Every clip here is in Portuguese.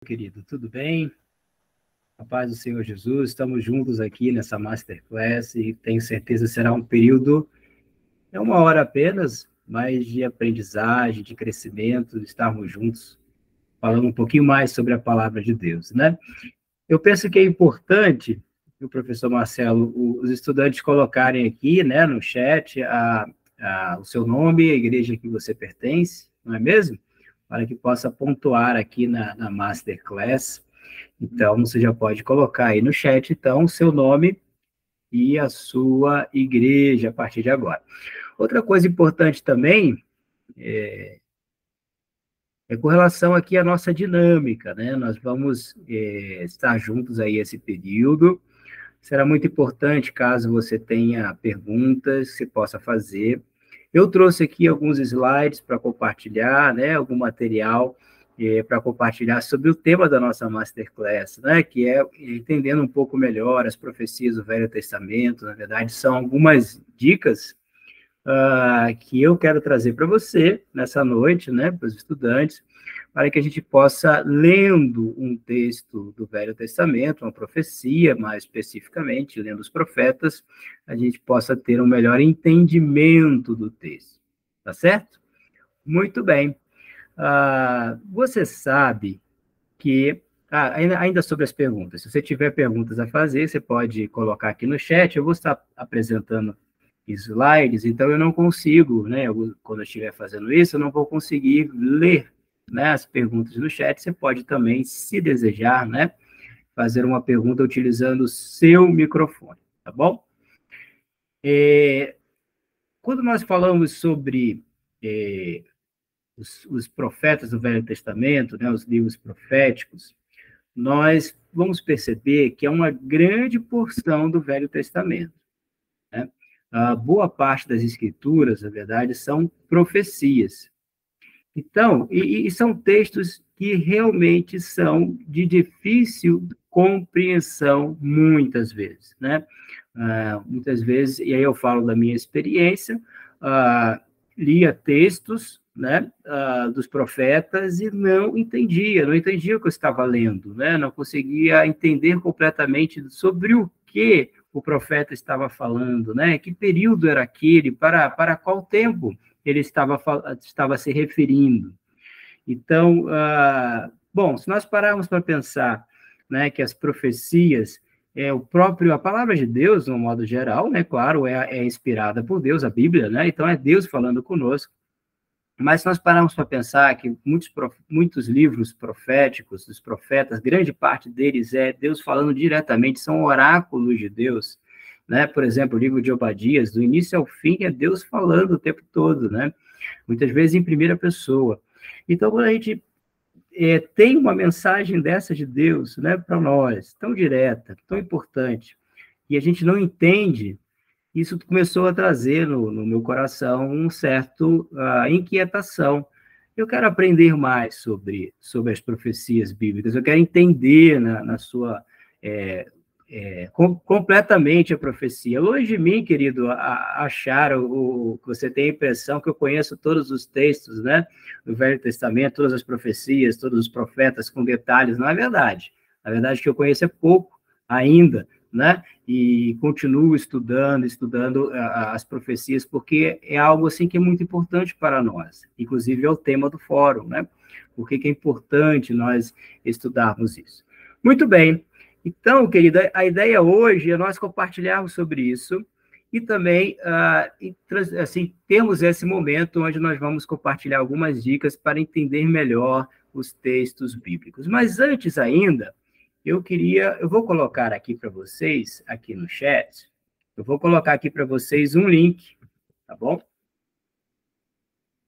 querido, tudo bem? A paz do Senhor Jesus, estamos juntos aqui nessa Masterclass e tenho certeza que será um período, é uma hora apenas, mas de aprendizagem, de crescimento, de estarmos juntos, falando um pouquinho mais sobre a palavra de Deus, né? Eu penso que é importante, o professor Marcelo, os estudantes colocarem aqui, né, no chat, o seu nome, a igreja que você pertence, não é mesmo? Para que possa pontuar aqui na Masterclass. Então, você já pode colocar aí no chat, então, o seu nome e a sua igreja a partir de agora. Outra coisa importante também é com relação aqui à nossa dinâmica, né? Nós vamos estar juntos aí esse período. Será muito importante, caso você tenha perguntas, você possa fazer. Eu trouxe aqui alguns slides para compartilhar, né? Algum material para compartilhar sobre o tema da nossa Masterclass, né? Que é entendendo um pouco melhor as profecias do Velho Testamento. Na verdade, são algumas dicas que eu quero trazer para você nessa noite, né, para os estudantes, para que a gente possa, lendo um texto do Velho Testamento, uma profecia, mais especificamente, lendo os profetas, a gente possa ter um melhor entendimento do texto, tá certo? Muito bem. Você sabe que, ainda sobre as perguntas, se você tiver perguntas a fazer, você pode colocar aqui no chat, eu vou estar apresentando slides, então eu não consigo, né, quando eu estiver fazendo isso, eu não vou conseguir ler, né, as perguntas no chat. Você pode também, se desejar, né, fazer uma pergunta utilizando o seu microfone, tá bom? Quando nós falamos sobre os profetas do Velho Testamento, né, os livros proféticos, nós vamos perceber que é uma grande porção do Velho Testamento, né? Boa parte das escrituras, na verdade, são profecias. Então, e são textos que realmente são de difícil compreensão, muitas vezes, né? Muitas vezes, e aí eu falo da minha experiência, lia textos, né, dos profetas e não entendia o que eu estava lendo, né? Não conseguia entender completamente sobre o que o profeta estava falando, né? Que período era aquele, para qual tempo ele estava se referindo. Então, bom, se nós pararmos para pensar, né, que as profecias, a palavra de Deus, de um modo geral, né, claro, é inspirada por Deus, a Bíblia, né? Então é Deus falando conosco. Mas se nós pararmos para pensar que muitos livros proféticos, dos profetas, grande parte deles é Deus falando diretamente, são oráculos de Deus, né? Por exemplo, o livro de Obadias, do início ao fim, é Deus falando o tempo todo, né? Muitas vezes em primeira pessoa. Então, quando a gente tem uma mensagem dessa de Deus, né, para nós, tão direta, tão importante, e a gente não entende, isso começou a trazer no meu coração um certo inquietação. Eu quero aprender mais sobre as profecias bíblicas, eu quero entender na sua completamente a profecia. Longe de mim, querido, achar que você tem a impressão que eu conheço todos os textos, né, do Velho Testamento, todas as profecias, todos os profetas com detalhes. Não é verdade. Na verdade, o que eu conheço é pouco ainda, né? E continuo estudando as profecias, porque é algo assim que é muito importante para nós. Inclusive é o tema do fórum, né? Por que é importante nós estudarmos isso? Muito bem. Então, querida, a ideia hoje é nós compartilharmos sobre isso e também, assim, temos esse momento onde nós vamos compartilhar algumas dicas para entender melhor os textos bíblicos. Mas antes ainda, eu vou colocar aqui para vocês, aqui no chat, eu vou colocar aqui para vocês um link, tá bom?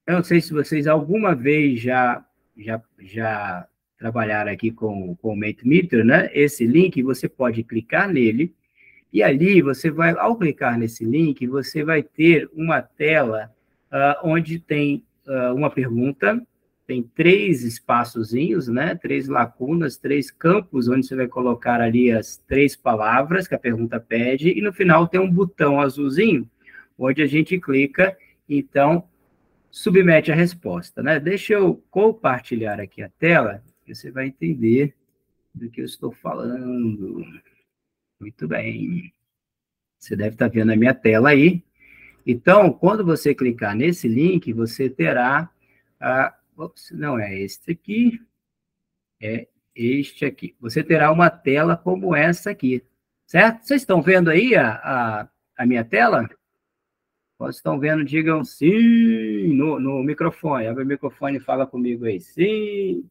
Eu não sei se vocês alguma vez já trabalharam aqui com o Mentimeter, né? Esse link, você pode clicar nele, e ali você vai, ao clicar nesse link, você vai ter uma tela onde tem uma pergunta, tem 3 espaçozinhos, né? 3 lacunas, 3 campos, onde você vai colocar ali as 3 palavras que a pergunta pede, e no final tem um botão azulzinho, onde a gente clica, então, submete a resposta, né? Deixa eu compartilhar aqui a tela, você vai entender do que eu estou falando. Muito bem. Você deve estar vendo a minha tela aí. Então, quando você clicar nesse link, você terá ops, não é este aqui, é este aqui. Você terá uma tela como essa aqui, certo? Vocês estão vendo aí a minha tela? Quando estão vendo, digam sim no microfone. Abre o microfone e fala comigo aí. Sim.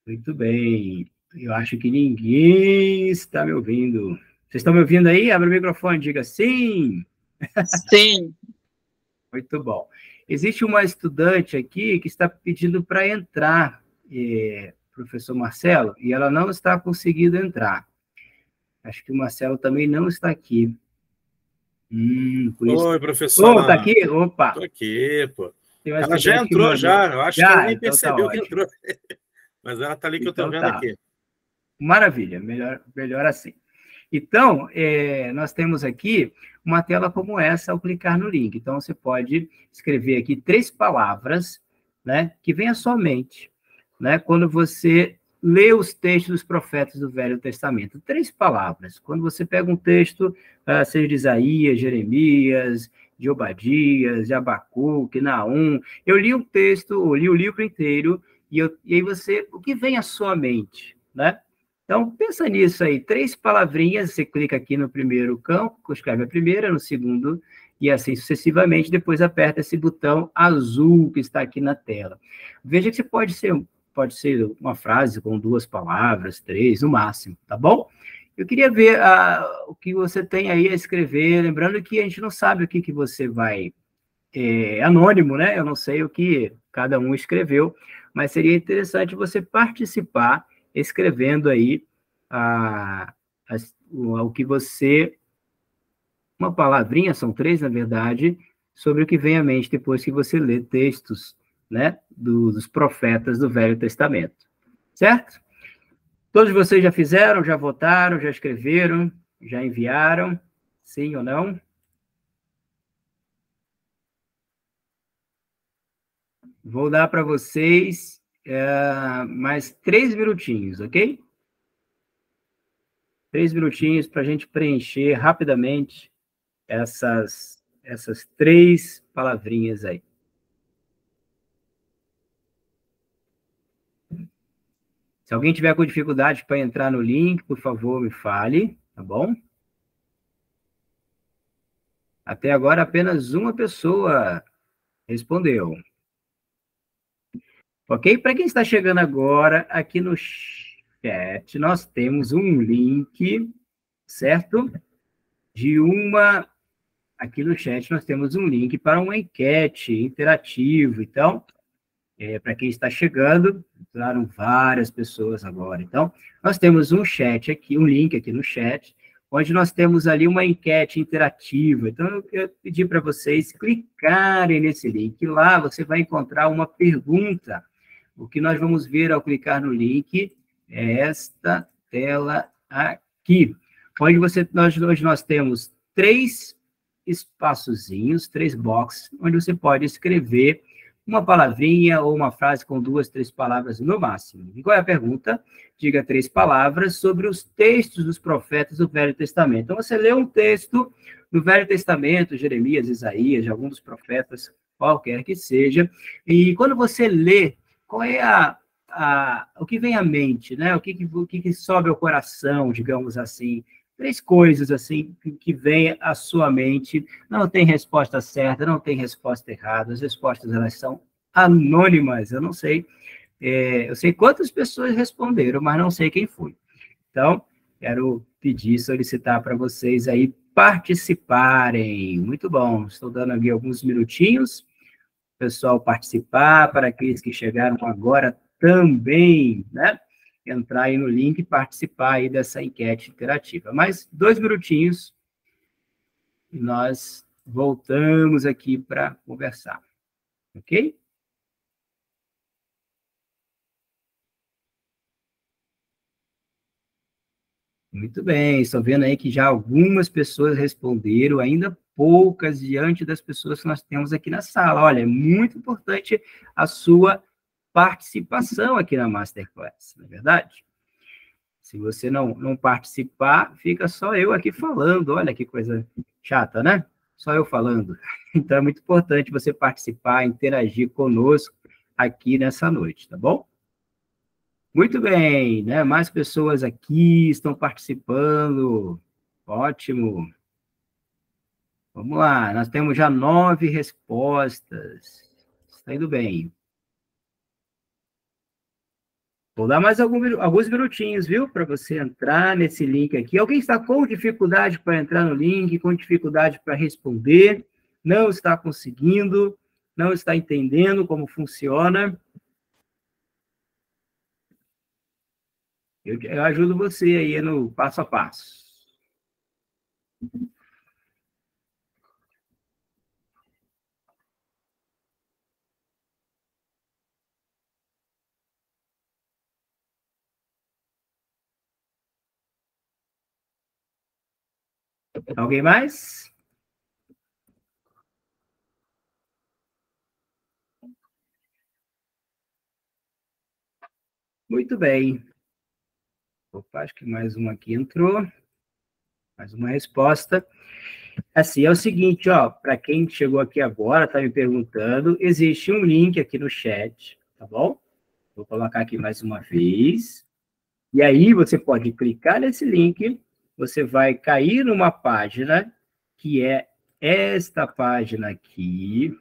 Muito bem. Eu acho que ninguém está me ouvindo. Vocês estão me ouvindo aí? Abre o microfone, diga sim. Sim. Muito bom. Existe uma estudante aqui que está pedindo para entrar, professor Marcelo, e ela não está conseguindo entrar. Acho que o Marcelo também não está aqui. Por isso... Oi, Oh, está professora. aqui? Opa! Estou aqui, pô. Tem uma Ela já estudante que entrou, mandou. já. Eu acho que ela Já, nem então tá percebeu que ótimo. entrou. Mas ela está ali que eu estou Então vendo tá. aqui. Maravilha, melhor assim. Então, nós temos aqui uma tela como essa ao clicar no link. Então, você pode escrever aqui 3 palavras, né, que vem à sua mente, né, quando você lê os textos dos profetas do Velho Testamento. 3 palavras. Quando você pega um texto, seja de Isaías, Jeremias, de Obadias, de Abacuque, Naum, eu li o texto, eu li o livro inteiro, e aí você, o que vem à sua mente, né? Então, pensa nisso aí, 3 palavrinhas, você clica aqui no primeiro campo, escreve a primeira, no segundo, e assim sucessivamente, depois aperta esse botão azul que está aqui na tela. Veja que pode ser uma frase com 2 palavras, 3, no máximo, tá bom? Eu queria ver o que você tem aí a escrever, lembrando que a gente não sabe o que você vai... É anônimo, né? Eu não sei o que cada um escreveu, mas seria interessante você participar escrevendo aí o que você... Uma palavrinha, são 3, na verdade, sobre o que vem à mente depois que você lê textos, né, dos profetas do Velho Testamento. Certo? Todos vocês já fizeram, já votaram, já escreveram, já enviaram? Sim ou não? Vou dar para vocês mais 3 minutinhos, ok? 3 minutinhos para a gente preencher rapidamente essas 3 palavrinhas aí. Se alguém tiver com dificuldade para entrar no link, por favor, me fale, tá bom? Até agora, apenas uma pessoa respondeu. Ok? Para quem está chegando agora, aqui no chat, nós temos um link, certo? Aqui no chat nós temos um link para uma enquete interativa. Então, para quem está chegando, entraram várias pessoas agora. Então, nós temos um chat aqui, um link aqui no chat, onde nós temos ali uma enquete interativa. Então, eu quero pedir para vocês clicarem nesse link. Lá você vai encontrar uma pergunta. O que nós vamos ver ao clicar no link é esta tela aqui, onde hoje nós temos 3 espaçozinhos, 3 boxes, onde você pode escrever uma palavrinha ou uma frase com 2, 3 palavras no máximo. E qual é a pergunta? Diga 3 palavras sobre os textos dos profetas do Velho Testamento. Então, você lê um texto do Velho Testamento, Jeremias, Isaías, de algum dos profetas, qualquer que seja, e quando você lê, qual é o que vem à mente, né? O que sobe ao coração, digamos assim? 3 coisas, assim, que vem à sua mente. Não tem resposta certa, não tem resposta errada. As respostas, elas são anônimas. Eu não sei, eu sei quantas pessoas responderam, mas não sei quem foi. Então, quero pedir, solicitar para vocês aí participarem. Muito bom. Estou dando aqui alguns minutinhos pessoal participar, para aqueles que chegaram agora também, né? Entrar aí no link e participar aí dessa enquete interativa. Mais 2 minutinhos e nós voltamos aqui para conversar. Ok? Muito bem, estou vendo aí que já algumas pessoas responderam, ainda poucas diante das pessoas que nós temos aqui na sala. Olha, é muito importante a sua participação aqui na Masterclass, não é verdade? Se você não participar, fica só eu aqui falando. Olha que coisa chata, né? Só eu falando. Então, é muito importante você participar, interagir conosco aqui nessa noite, tá bom? Muito bem, né? Mais pessoas aqui estão participando. Ótimo. Vamos lá, nós temos já 9 respostas. Está indo bem. Vou dar mais alguns minutinhos, viu? Para você entrar nesse link aqui. Alguém está com dificuldade para entrar no link, com dificuldade para responder, não está conseguindo, não está entendendo como funciona? Eu ajudo você aí no passo a passo. Alguém mais? Muito bem. Opa, acho que mais uma aqui entrou. Mais uma resposta. Assim, é o seguinte, ó, para quem chegou aqui agora, está me perguntando, existe um link aqui no chat, tá bom? Vou colocar aqui mais uma vez. E aí você pode clicar nesse link, você vai cair numa página, que é esta página aqui,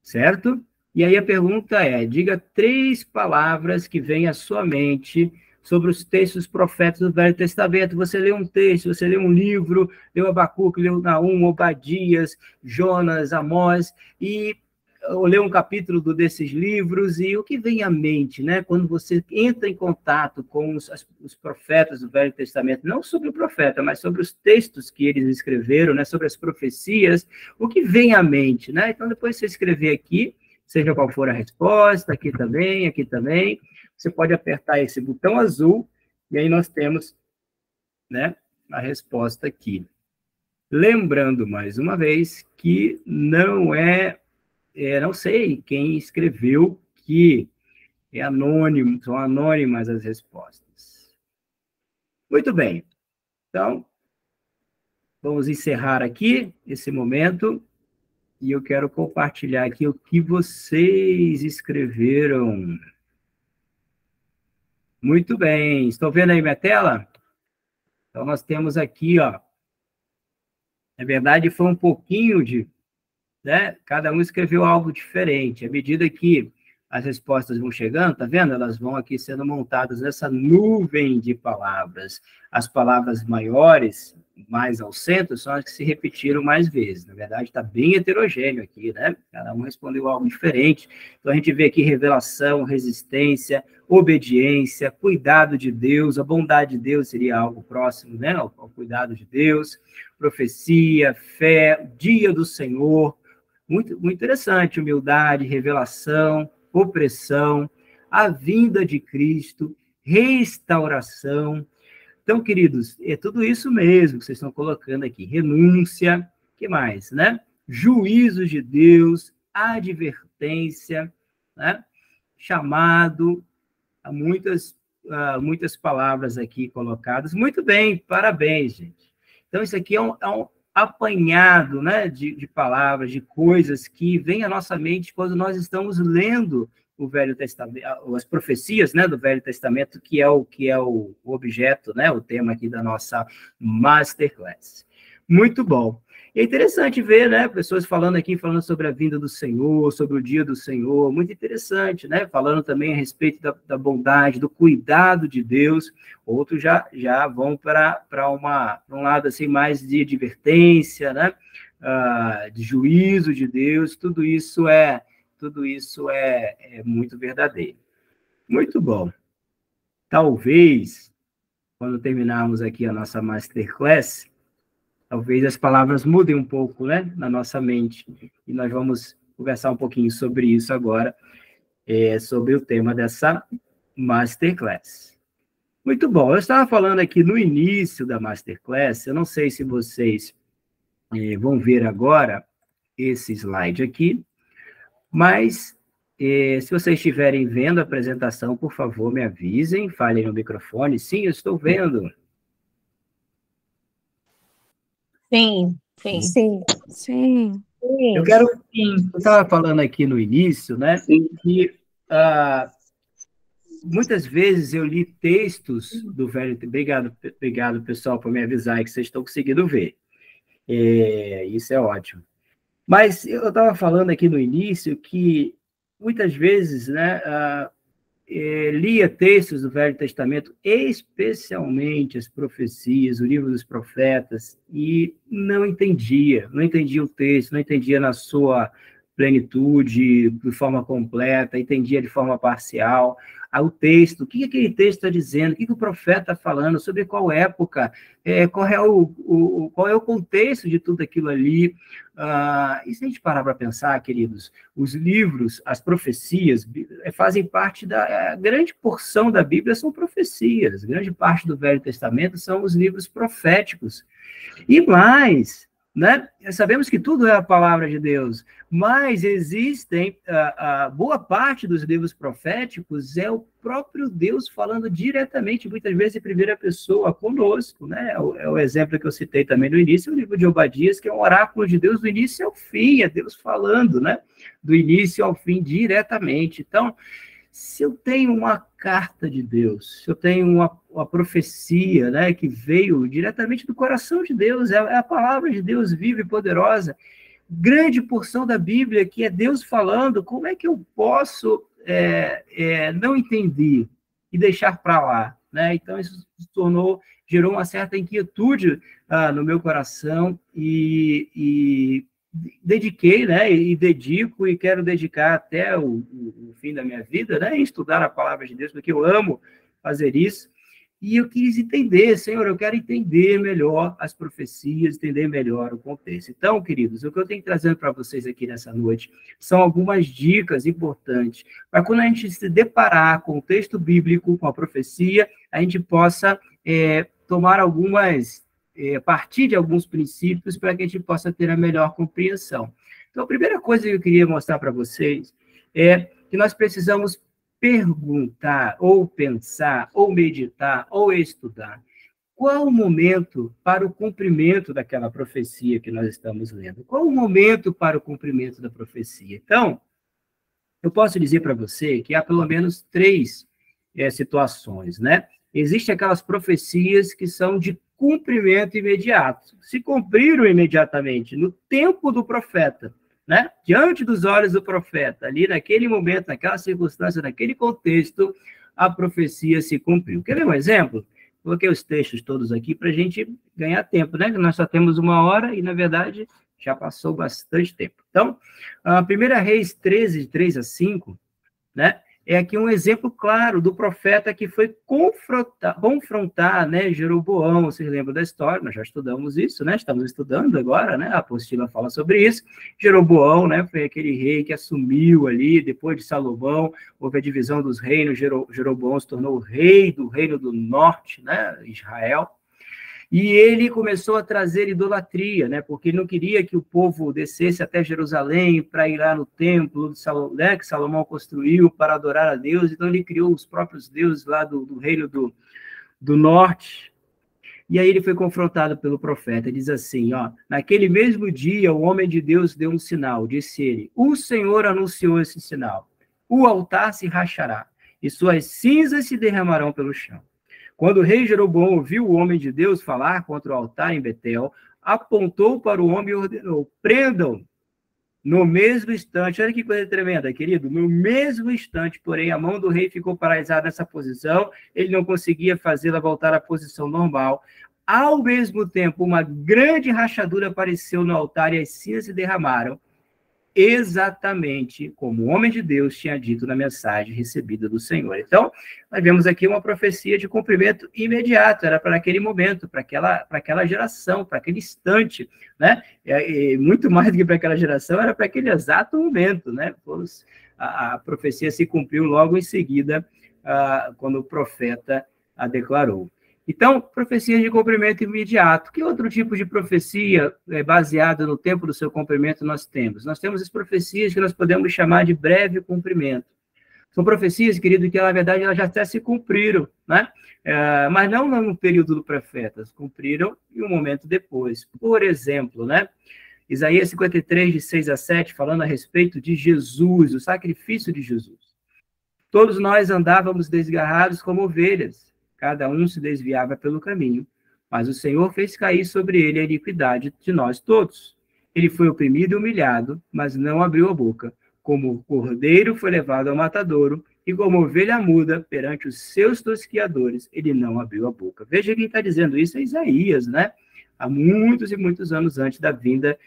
certo? E aí a pergunta é, diga 3 palavras que vêm à sua mente sobre os textos profetas do Velho Testamento. Você lê um texto, você lê um livro, leu Abacuque, leu Naum, Obadias, Jonas, Amós, e ou lê um capítulo desses livros, e o que vem à mente, né? Quando você entra em contato com os profetas do Velho Testamento, não sobre o profeta, mas sobre os textos que eles escreveram, né? Sobre as profecias, o que vem à mente, né? Então, depois você escrever aqui, seja qual for a resposta, aqui também, você pode apertar esse botão azul, e aí nós temos, né, a resposta aqui. Lembrando, mais uma vez, que não sei quem escreveu, que é anônimo, são anônimas as respostas. Muito bem. Então, vamos encerrar aqui esse momento, e eu quero compartilhar aqui o que vocês escreveram. Muito bem. Estão vendo aí minha tela? Então, nós temos aqui, ó. Na verdade, foi um pouquinho né? Cada um escreveu algo diferente. À medida que as respostas vão chegando, tá vendo? Elas vão aqui sendo montadas nessa nuvem de palavras. As palavras maiores, mais ao centro, são as que se repetiram mais vezes. Na verdade, está bem heterogêneo aqui, né? Cada um respondeu algo diferente. Então, a gente vê aqui revelação, resistência, obediência, cuidado de Deus, a bondade de Deus seria algo próximo, né? Ao cuidado de Deus, profecia, fé, dia do Senhor. Muito, muito interessante, humildade, revelação, opressão, a vinda de Cristo, restauração. Então, queridos, é tudo isso mesmo que vocês estão colocando aqui. Renúncia, que mais, né? Juízos de Deus, advertência, né? Chamado, há muitas palavras aqui colocadas. Muito bem, parabéns, gente. Então, isso aqui é um apanhado, né, de palavras, de coisas que vêm à nossa mente quando nós estamos lendo o Velho Testamento, as profecias, né, do Velho Testamento, que é o objeto, né, o tema aqui da nossa Masterclass. Muito bom. E é interessante ver, né, pessoas falando sobre a vinda do Senhor, sobre o dia do Senhor, muito interessante, né, falando também a respeito da bondade, do cuidado de Deus. Outros já vão para um lado assim mais de advertência, né, de juízo de Deus. Tudo isso é muito verdadeiro. Muito bom. Talvez, quando terminarmos aqui a nossa Masterclass, talvez as palavras mudem um pouco, né, na nossa mente. E nós vamos conversar um pouquinho sobre isso agora, sobre o tema dessa Masterclass. Muito bom. Eu estava falando aqui no início da Masterclass, eu não sei se vocês vão ver agora esse slide aqui, mas se vocês estiverem vendo a apresentação, por favor, me avisem, falem no microfone. Sim, eu estou vendo. Sim, sim. Sim. Sim. Eu estava falando aqui no início, né, que muitas vezes eu li textos do Velho... Obrigado, pessoal, por me avisar que vocês estão conseguindo ver. Isso é ótimo. Mas eu estava falando aqui no início que muitas vezes, né, lia textos do Velho Testamento, especialmente as profecias, o livro dos profetas, e não entendia o texto, não entendia na sua plenitude, de forma completa, entendia de forma parcial. O texto, o que aquele texto está dizendo, o que o profeta está falando, sobre qual época, qual é o contexto de tudo aquilo ali. E se a gente parar para pensar, queridos, os livros, as profecias, fazem parte da... grande porção da Bíblia são profecias, grande parte do Velho Testamento são os livros proféticos. E mais... né? Sabemos que tudo é a palavra de Deus, mas existem, boa parte dos livros proféticos é o próprio Deus falando diretamente, muitas vezes em primeira pessoa, conosco, né? É o exemplo que eu citei também no início, o livro de Obadias, que é um oráculo de Deus do início ao fim, é Deus falando, né? Do início ao fim diretamente. Então, se eu tenho uma carta de Deus, se eu tenho uma profecia, né, que veio diretamente do coração de Deus, é a palavra de Deus viva e poderosa, grande porção da Bíblia que é Deus falando, como é que eu posso não entender e deixar para lá? Né? Então, isso gerou uma certa inquietude no meu coração e dediquei, né, e dedico e quero dedicar até o fim da minha vida, né, em estudar a palavra de Deus, porque eu amo fazer isso, e eu quis entender, Senhor, eu quero entender melhor as profecias, entender melhor o contexto. Então, queridos, o que eu tenho trazendo para vocês aqui nessa noite são algumas dicas importantes, para quando a gente se deparar com o texto bíblico, com a profecia, a gente possa tomar algumas... partir de alguns princípios para que a gente possa ter a melhor compreensão. Então, a primeira coisa que eu queria mostrar para vocês é que nós precisamos perguntar, ou pensar, ou meditar, ou estudar. Qual o momento para o cumprimento daquela profecia que nós estamos lendo? Qual o momento para o cumprimento da profecia? Então, eu posso dizer para você que há pelo menos 3 situações, né? Existem aquelas profecias que são de cumprimento imediato. Se cumpriram imediatamente, no tempo do profeta, né? Diante dos olhos do profeta, ali naquele momento, naquela circunstância, naquele contexto, a profecia se cumpriu. Quer ver um exemplo? Coloquei os textos todos aqui para a gente ganhar tempo, né? Nós só temos 1 hora e, na verdade, já passou bastante tempo. Então, a 1 Reis 13, de 3 a 5, né? É aqui um exemplo claro do profeta que foi confrontar, né, Jeroboão. Vocês lembram da história? Nós já estudamos isso, né? Estamos estudando agora, né? A apostila fala sobre isso. Jeroboão, né, foi aquele rei que assumiu ali, depois de Salomão, houve a divisão dos reinos, Jeroboão se tornou o rei do reino do norte, né, Israel. E ele começou a trazer idolatria, né? Porque ele não queria que o povo descesse até Jerusalém para ir lá no templo né? Que Salomão construiu para adorar a Deus. Então, ele criou os próprios deuses lá do reino do norte. E aí ele foi confrontado pelo profeta. Diz assim, ó, naquele mesmo dia, o homem de Deus deu um sinal. Disse ele, o Senhor anunciou esse sinal. O altar se rachará e suas cinzas se derramarão pelo chão. Quando o rei Jeroboão ouviu o homem de Deus falar contra o altar em Betel, apontou para o homem e ordenou, prendam. No mesmo instante, olha que coisa tremenda, querido, no mesmo instante, porém, a mão do rei ficou paralisada nessa posição, ele não conseguia fazê-la voltar à posição normal. Ao mesmo tempo, uma grande rachadura apareceu no altar e as cinzas se derramaram, exatamente como o homem de Deus tinha dito na mensagem recebida do Senhor. Então, nós vemos aqui uma profecia de cumprimento imediato, era para aquele momento, para aquela geração, para aquele instante, né? E muito mais do que para aquela geração, era para aquele exato momento, né? A profecia se cumpriu logo em seguida, quando o profeta a declarou. Então, profecias de cumprimento imediato. Que outro tipo de profecia baseada no tempo do seu cumprimento nós temos? Nós temos as profecias que nós podemos chamar de breve cumprimento. São profecias, querido, que na verdade elas já até se cumpriram, né? Mas não no período do profeta, se cumpriram em um momento depois. Por exemplo, né? Isaías 53, de 6 a 7, falando a respeito de Jesus, o sacrifício de Jesus. Todos nós andávamos desgarrados como ovelhas, cada um se desviava pelo caminho, mas o Senhor fez cair sobre ele a iniquidade de nós todos. Ele foi oprimido e humilhado, mas não abriu a boca. Como o cordeiro foi levado ao matadouro, e como ovelha muda perante os seus tosquiadores, ele não abriu a boca. Veja quem está dizendo isso é Isaías, né? Há muitos e muitos anos antes da vinda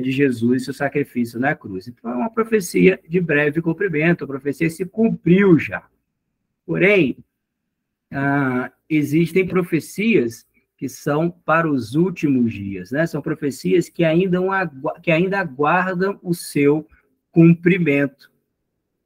de Jesus e seu sacrifício na cruz. Então, é uma profecia de breve cumprimento, a profecia se cumpriu já. Porém, existem profecias que são para os últimos dias, né? São profecias que ainda aguardam o seu cumprimento.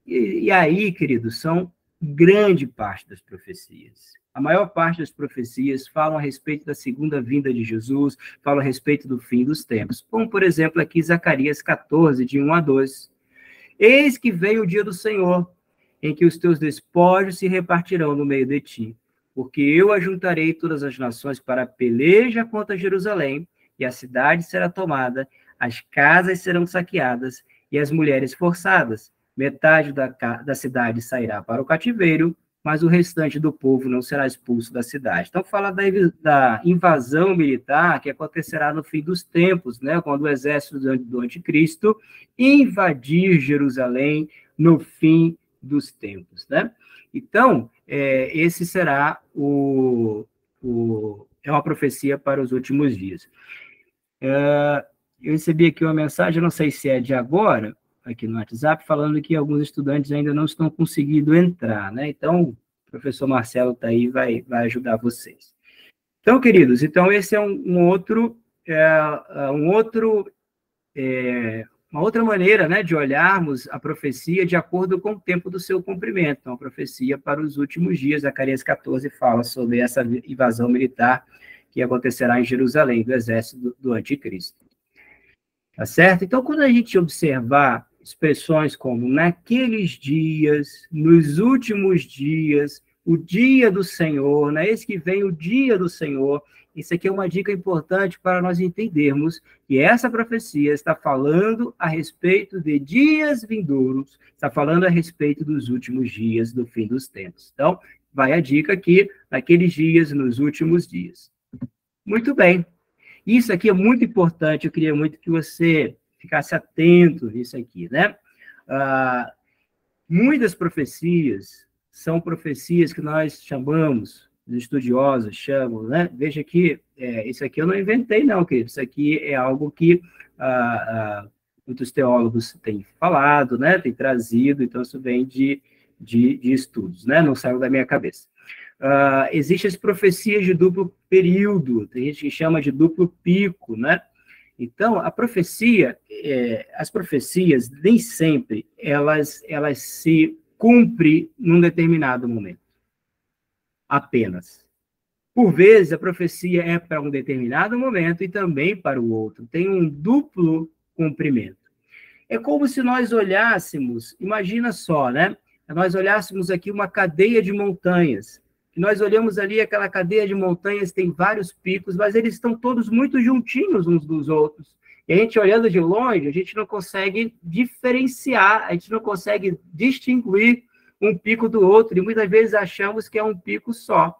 E aí, queridos, são grande parte das profecias. A maior parte das profecias falam a respeito da segunda vinda de Jesus, falam a respeito do fim dos tempos. Como, por exemplo, aqui Zacarias 14, de 1 a 2. Eis que vem o dia do Senhor, em que os teus despojos se repartirão no meio de ti, porque eu ajuntarei todas as nações para a peleja contra Jerusalém, e a cidade será tomada, as casas serão saqueadas, e as mulheres forçadas. Metade da cidade sairá para o cativeiro, mas o restante do povo não será expulso da cidade. Então, fala da invasão militar que acontecerá no fim dos tempos, né? Quando o exército do anticristo invadir Jerusalém no fim dos tempos, né? Então, esse será é uma profecia para os últimos dias. Eu recebi aqui uma mensagem, não sei se é de agora, aqui no WhatsApp, falando que alguns estudantes ainda não estão conseguindo entrar, né? Então, o professor Marcelo está aí, vai ajudar vocês. Então, queridos, esse é uma outra maneira, né, de olharmos a profecia de acordo com o tempo do seu cumprimento. Então, a profecia para os últimos dias, Zacarias 14 fala sobre essa invasão militar que acontecerá em Jerusalém, do exército do anticristo. Tá certo? Então, quando a gente observar expressões como naqueles dias, nos últimos dias, o dia do Senhor, né? Eis que vem o dia do Senhor, isso aqui é uma dica importante para nós entendermos que essa profecia está falando a respeito de dias vindouros, está falando a respeito dos últimos dias do fim dos tempos. Então, vai a dica aqui, naqueles dias, nos últimos dias. Muito bem. Isso aqui é muito importante, eu queria muito que você ficasse atento nisso aqui, né? Muitas profecias são profecias que nós chamamos, os estudiosos chamam, né? Veja que isso aqui eu não inventei, não, querido. Isso aqui é algo que muitos teólogos têm falado, né? Têm trazido, então isso vem de estudos, né? Não saiu da minha cabeça. Existem as profecias de duplo período, tem gente que chama de duplo pico, né? Então, as profecias, nem sempre, elas se cumprem num determinado momento. Apenas. Por vezes, a profecia é para um determinado momento e também para o outro. Tem um duplo cumprimento. É como se nós olhássemos, imagina só, né? Nós olhássemos aqui uma cadeia de montanhas. E nós olhamos ali, aquela cadeia de montanhas tem vários picos, mas eles estão todos muito juntinhos uns dos outros. E a gente olhando de longe, a gente não consegue diferenciar, a gente não consegue distinguir um pico do outro, e muitas vezes achamos que é um pico só.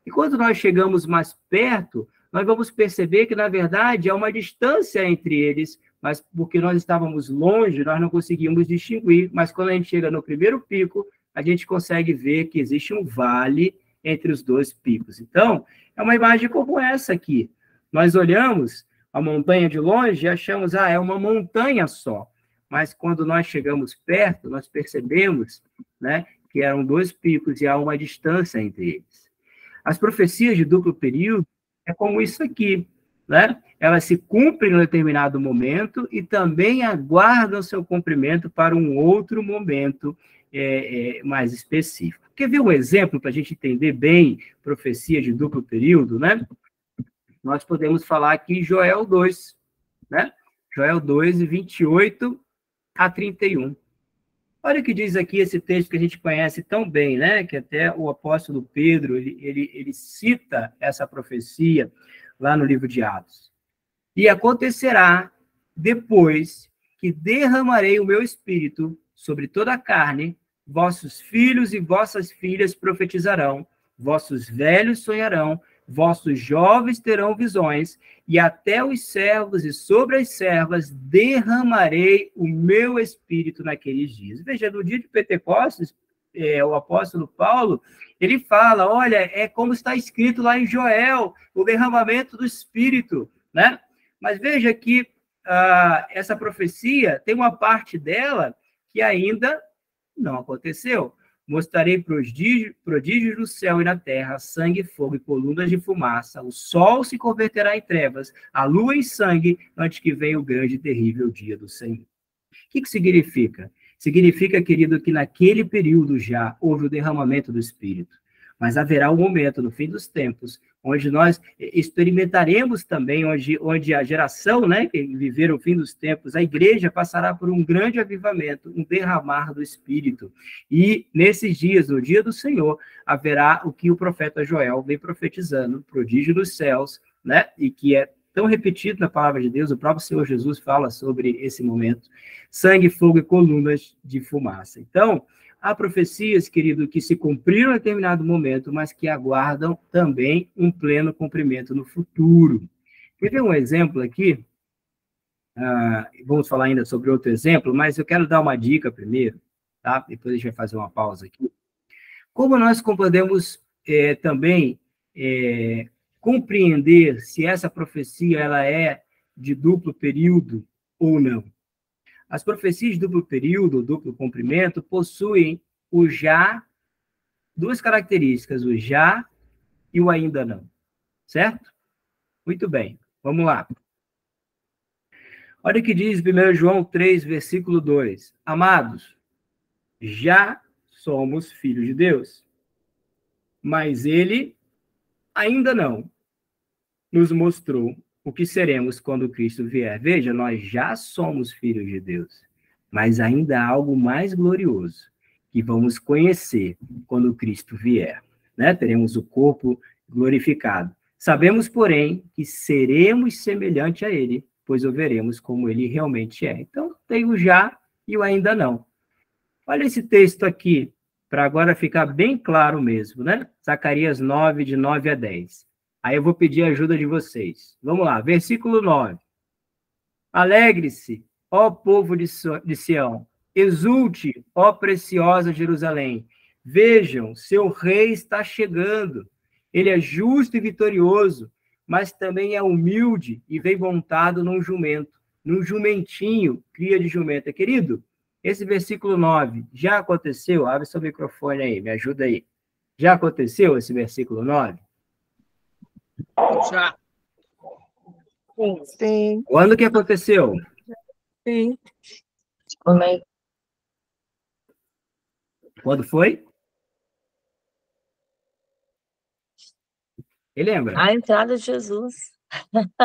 E quando nós chegamos mais perto, nós vamos perceber que, na verdade, há uma distância entre eles, mas porque nós estávamos longe, nós não conseguimos distinguir, mas quando a gente chega no primeiro pico, a gente consegue ver que existe um vale entre os dois picos. Então, é uma imagem como essa aqui. Nós olhamos a montanha de longe e achamos, é uma montanha só. Mas quando nós chegamos perto, nós percebemos, né, que eram dois picos e há uma distância entre eles. As profecias de duplo período é como isso aqui. né? Elas se cumprem em um determinado momento e também aguardam seu cumprimento para um outro momento mais específico. Quer ver um exemplo para a gente entender bem profecia de duplo período, né? Nós podemos falar aqui Joel 2, né? Joel 2, 28 a 31. Olha o que diz aqui esse texto que a gente conhece tão bem, né? Que até o apóstolo Pedro, ele cita essa profecia lá no livro de Atos. E acontecerá depois que derramarei o meu espírito sobre toda a carne, vossos filhos e vossas filhas profetizarão, vossos velhos sonharão, vossos jovens terão visões, e até os servos e sobre as servas derramarei o meu espírito naqueles dias. Veja, no dia de Pentecostes, o apóstolo Paulo, ele fala, olha, é como está escrito lá em Joel, o derramamento do espírito, né? Mas veja que essa profecia tem uma parte dela que ainda não aconteceu. Mostrarei prodígios no céu e na terra, sangue, fogo e colunas de fumaça. O sol se converterá em trevas, a lua em sangue, antes que venha o grande e terrível dia do Senhor. O que significa? Significa, querido, que naquele período já houve o derramamento do Espírito. Mas haverá um momento, no fim dos tempos, onde nós experimentaremos também, onde a geração, né, que viver o fim dos tempos, a igreja passará por um grande avivamento, um derramar do Espírito. E nesses dias, no dia do Senhor, haverá o que o profeta Joel vem profetizando, prodígio dos céus, né, e que é tão repetido na palavra de Deus, o próprio Senhor Jesus fala sobre esse momento, sangue, fogo e colunas de fumaça. Então, há profecias, querido, que se cumpriram em determinado momento, mas que aguardam também um pleno cumprimento no futuro. Quer ver um exemplo aqui? Vamos falar ainda sobre outro exemplo, mas eu quero dar uma dica primeiro, tá? Depois a gente vai fazer uma pausa aqui. Como nós podemos também compreender se essa profecia ela é de duplo período ou não? As profecias de duplo período, duplo cumprimento, possuem o já, duas características, o já e o ainda não. Certo? Muito bem, vamos lá. Olha o que diz 1 João 3, versículo 2. Amados, já somos filhos de Deus, mas ele ainda não nos mostrou o que seremos quando Cristo vier. Veja, nós já somos filhos de Deus, mas ainda há algo mais glorioso que vamos conhecer quando Cristo vier, né? Teremos o corpo glorificado. Sabemos, porém, que seremos semelhante a ele, pois o veremos como ele realmente é. Então, tem o já e o ainda não. Olha esse texto aqui, para agora ficar bem claro mesmo, né? Zacarias 9, de 9 a 10. Aí eu vou pedir a ajuda de vocês. Vamos lá, versículo 9. Alegre-se, ó povo de Sião, exulte, ó preciosa Jerusalém. Vejam, seu rei está chegando. Ele é justo e vitorioso, mas também é humilde e vem montado num jumento, num jumentinho, cria de jumenta. Querido, esse versículo 9 já aconteceu? Abre seu microfone aí, me ajuda aí. Já aconteceu esse versículo 9? Já. Sim. Quando que aconteceu? Sim. Quando foi? Você lembra? A entrada de Jesus.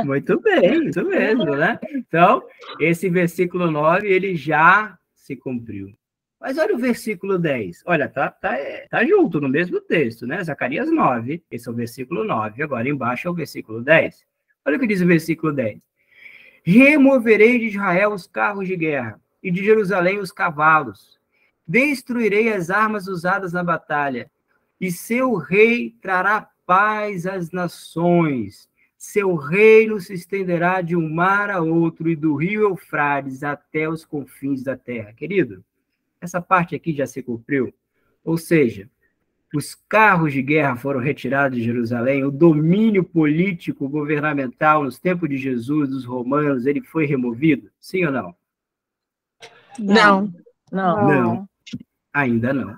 Muito bem, isso mesmo, né? Então, esse versículo 9, ele já se cumpriu. Mas olha o versículo 10. Olha, tá junto no mesmo texto, né? Zacarias 9, esse é o versículo 9. Agora, embaixo é o versículo 10. Olha o que diz o versículo 10. Removerei de Israel os carros de guerra, e de Jerusalém os cavalos. Destruirei as armas usadas na batalha, e seu rei trará paz às nações. Seu reino se estenderá de um mar a outro, e do rio Eufrates até os confins da terra. Querido, essa parte aqui já se cumpriu. Ou seja, os carros de guerra foram retirados de Jerusalém, o domínio político, governamental, nos tempos de Jesus, dos romanos, ele foi removido? Sim ou não? Não. Não, ainda não.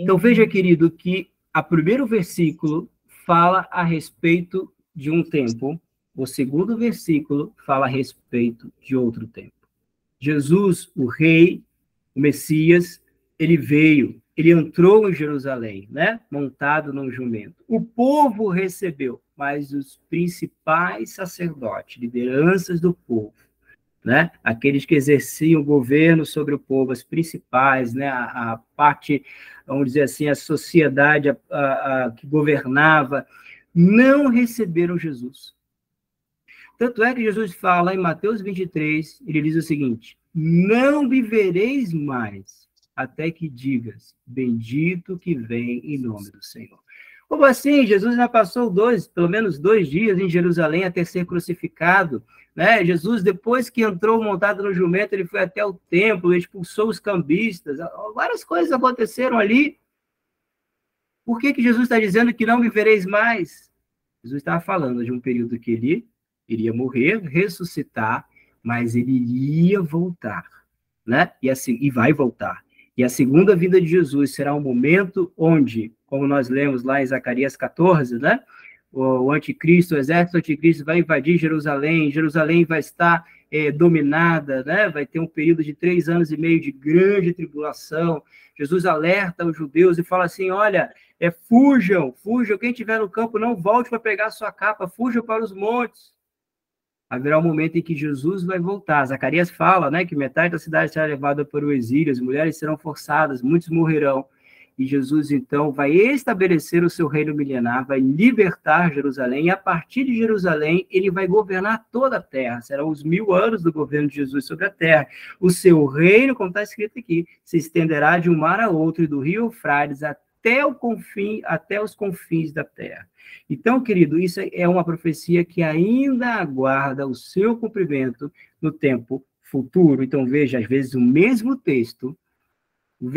Então, veja, querido, que o primeiro versículo fala a respeito de um tempo O segundo versículo fala a respeito de outro tempo. Jesus, o rei, o Messias, ele veio, ele entrou em Jerusalém, né? Montado num jumento. O povo recebeu, mas os principais sacerdotes, lideranças do povo, né? Aqueles que exerciam o governo sobre o povo, as principais, né? A parte, vamos dizer assim, a sociedade que governava, não receberam Jesus. Tanto é que Jesus fala em Mateus 23, ele diz o seguinte: não vivereis mais até que digas, bendito que vem em nome do Senhor. Como assim? Jesus já passou pelo menos 2 dias em Jerusalém até ser crucificado, né? Jesus, depois que entrou montado no jumento, ele foi até o templo, expulsou os cambistas, várias coisas aconteceram ali. Por que Jesus está dizendo que não vivereis mais? Jesus estava falando de um período que ele iria morrer, ressuscitar, mas ele iria voltar, né? E assim, e vai voltar. E a segunda vinda de Jesus será um momento onde, como nós lemos lá em Zacarias 14, né? O anticristo, o exército anticristo vai invadir Jerusalém, Jerusalém vai estar dominada, né? Vai ter um período de 3 anos e meio de grande tribulação. Jesus alerta os judeus e fala assim, olha, fujam, quem estiver no campo não volte para pegar a sua capa, fujam para os montes. Haverá um momento em que Jesus vai voltar. Zacarias fala, né, que metade da cidade será levada para o exílio, as mulheres serão forçadas, muitos morrerão. E Jesus, então, vai estabelecer o seu reino milenar, vai libertar Jerusalém, e a partir de Jerusalém, ele vai governar toda a terra. Serão os 1000 anos do governo de Jesus sobre a terra. O seu reino, como está escrito aqui, se estenderá de um mar a outro, e do rio Eufrates até os confins da terra. Então, querido, isso é uma profecia que ainda aguarda o seu cumprimento no tempo futuro. Então, veja, às vezes, o mesmo texto,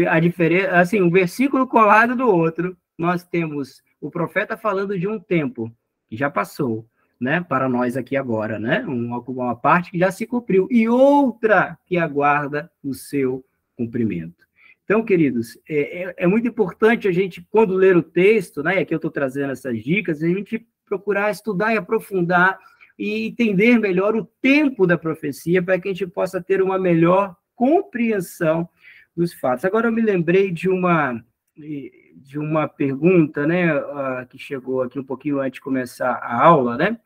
a diferença, assim, um versículo colado do outro, nós temos o profeta falando de um tempo que já passou, né, para nós aqui agora, né, uma parte que já se cumpriu, e outra que aguarda o seu cumprimento. Então, queridos, é muito importante a gente, quando ler o texto, né, e aqui eu estou trazendo essas dicas, a gente procurar estudar e aprofundar e entender melhor o tempo da profecia, para que a gente possa ter uma melhor compreensão dos fatos. Agora, eu me lembrei de uma pergunta, né, que chegou aqui um pouquinho antes de começar a aula, né?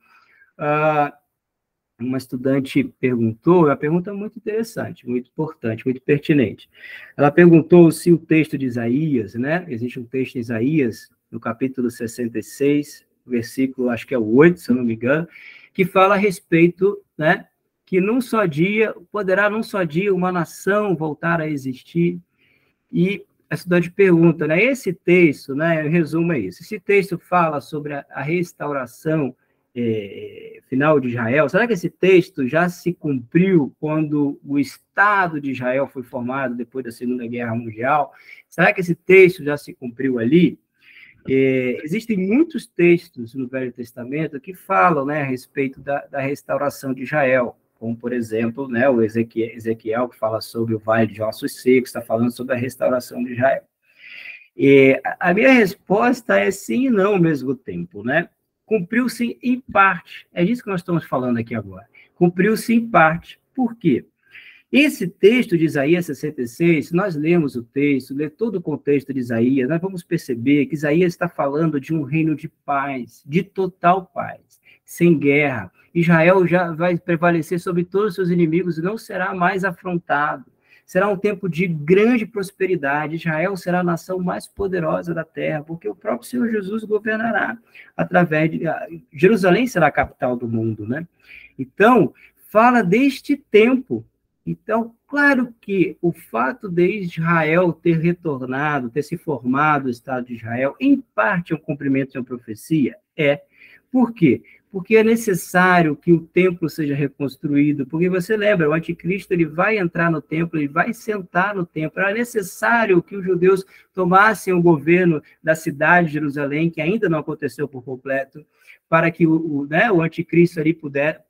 Uma estudante perguntou, uma pergunta muito interessante, muito importante, muito pertinente. Ela perguntou se o texto de Isaías, né? Existe um texto em Isaías, no capítulo 66, versículo, acho que é o 8, se eu não me engano, que fala a respeito, né? Que num só dia uma nação voltar a existir. E a estudante pergunta, né? Esse texto, né? Em resumo é isso. Esse texto fala sobre a restauração final de Israel. Será que esse texto já se cumpriu quando o Estado de Israel foi formado depois da Segunda Guerra Mundial? Será que esse texto já se cumpriu ali? Existem muitos textos no Velho Testamento que falam, né, a respeito da restauração de Israel, como, por exemplo, né, o Ezequiel, que fala sobre o Vale de Ossos Secos, está falando sobre a restauração de Israel. A minha resposta é sim e não ao mesmo tempo, né? Cumpriu-se em parte. É disso que nós estamos falando aqui agora. Cumpriu-se em parte. Por quê? Esse texto de Isaías 66, se nós lemos o texto, ler todo o contexto de Isaías, nós vamos perceber que Isaías está falando de um reino de paz, de total paz, sem guerra. Israel já vai prevalecer sobre todos os seus inimigos e não será mais afrontado. Será um tempo de grande prosperidade. Israel será a nação mais poderosa da terra, porque o próprio Senhor Jesus governará através de... Jerusalém será a capital do mundo, né? Então, fala deste tempo. Então, claro que o fato de Israel ter retornado, ter se formado o Estado de Israel, em parte é um cumprimento de uma profecia? Por quê? Porque é necessário que o templo seja reconstruído, porque você lembra, o anticristo ele vai entrar no templo, ele vai sentar no templo, era necessário que os judeus tomassem o governo da cidade de Jerusalém, que ainda não aconteceu por completo, para que o anticristo ali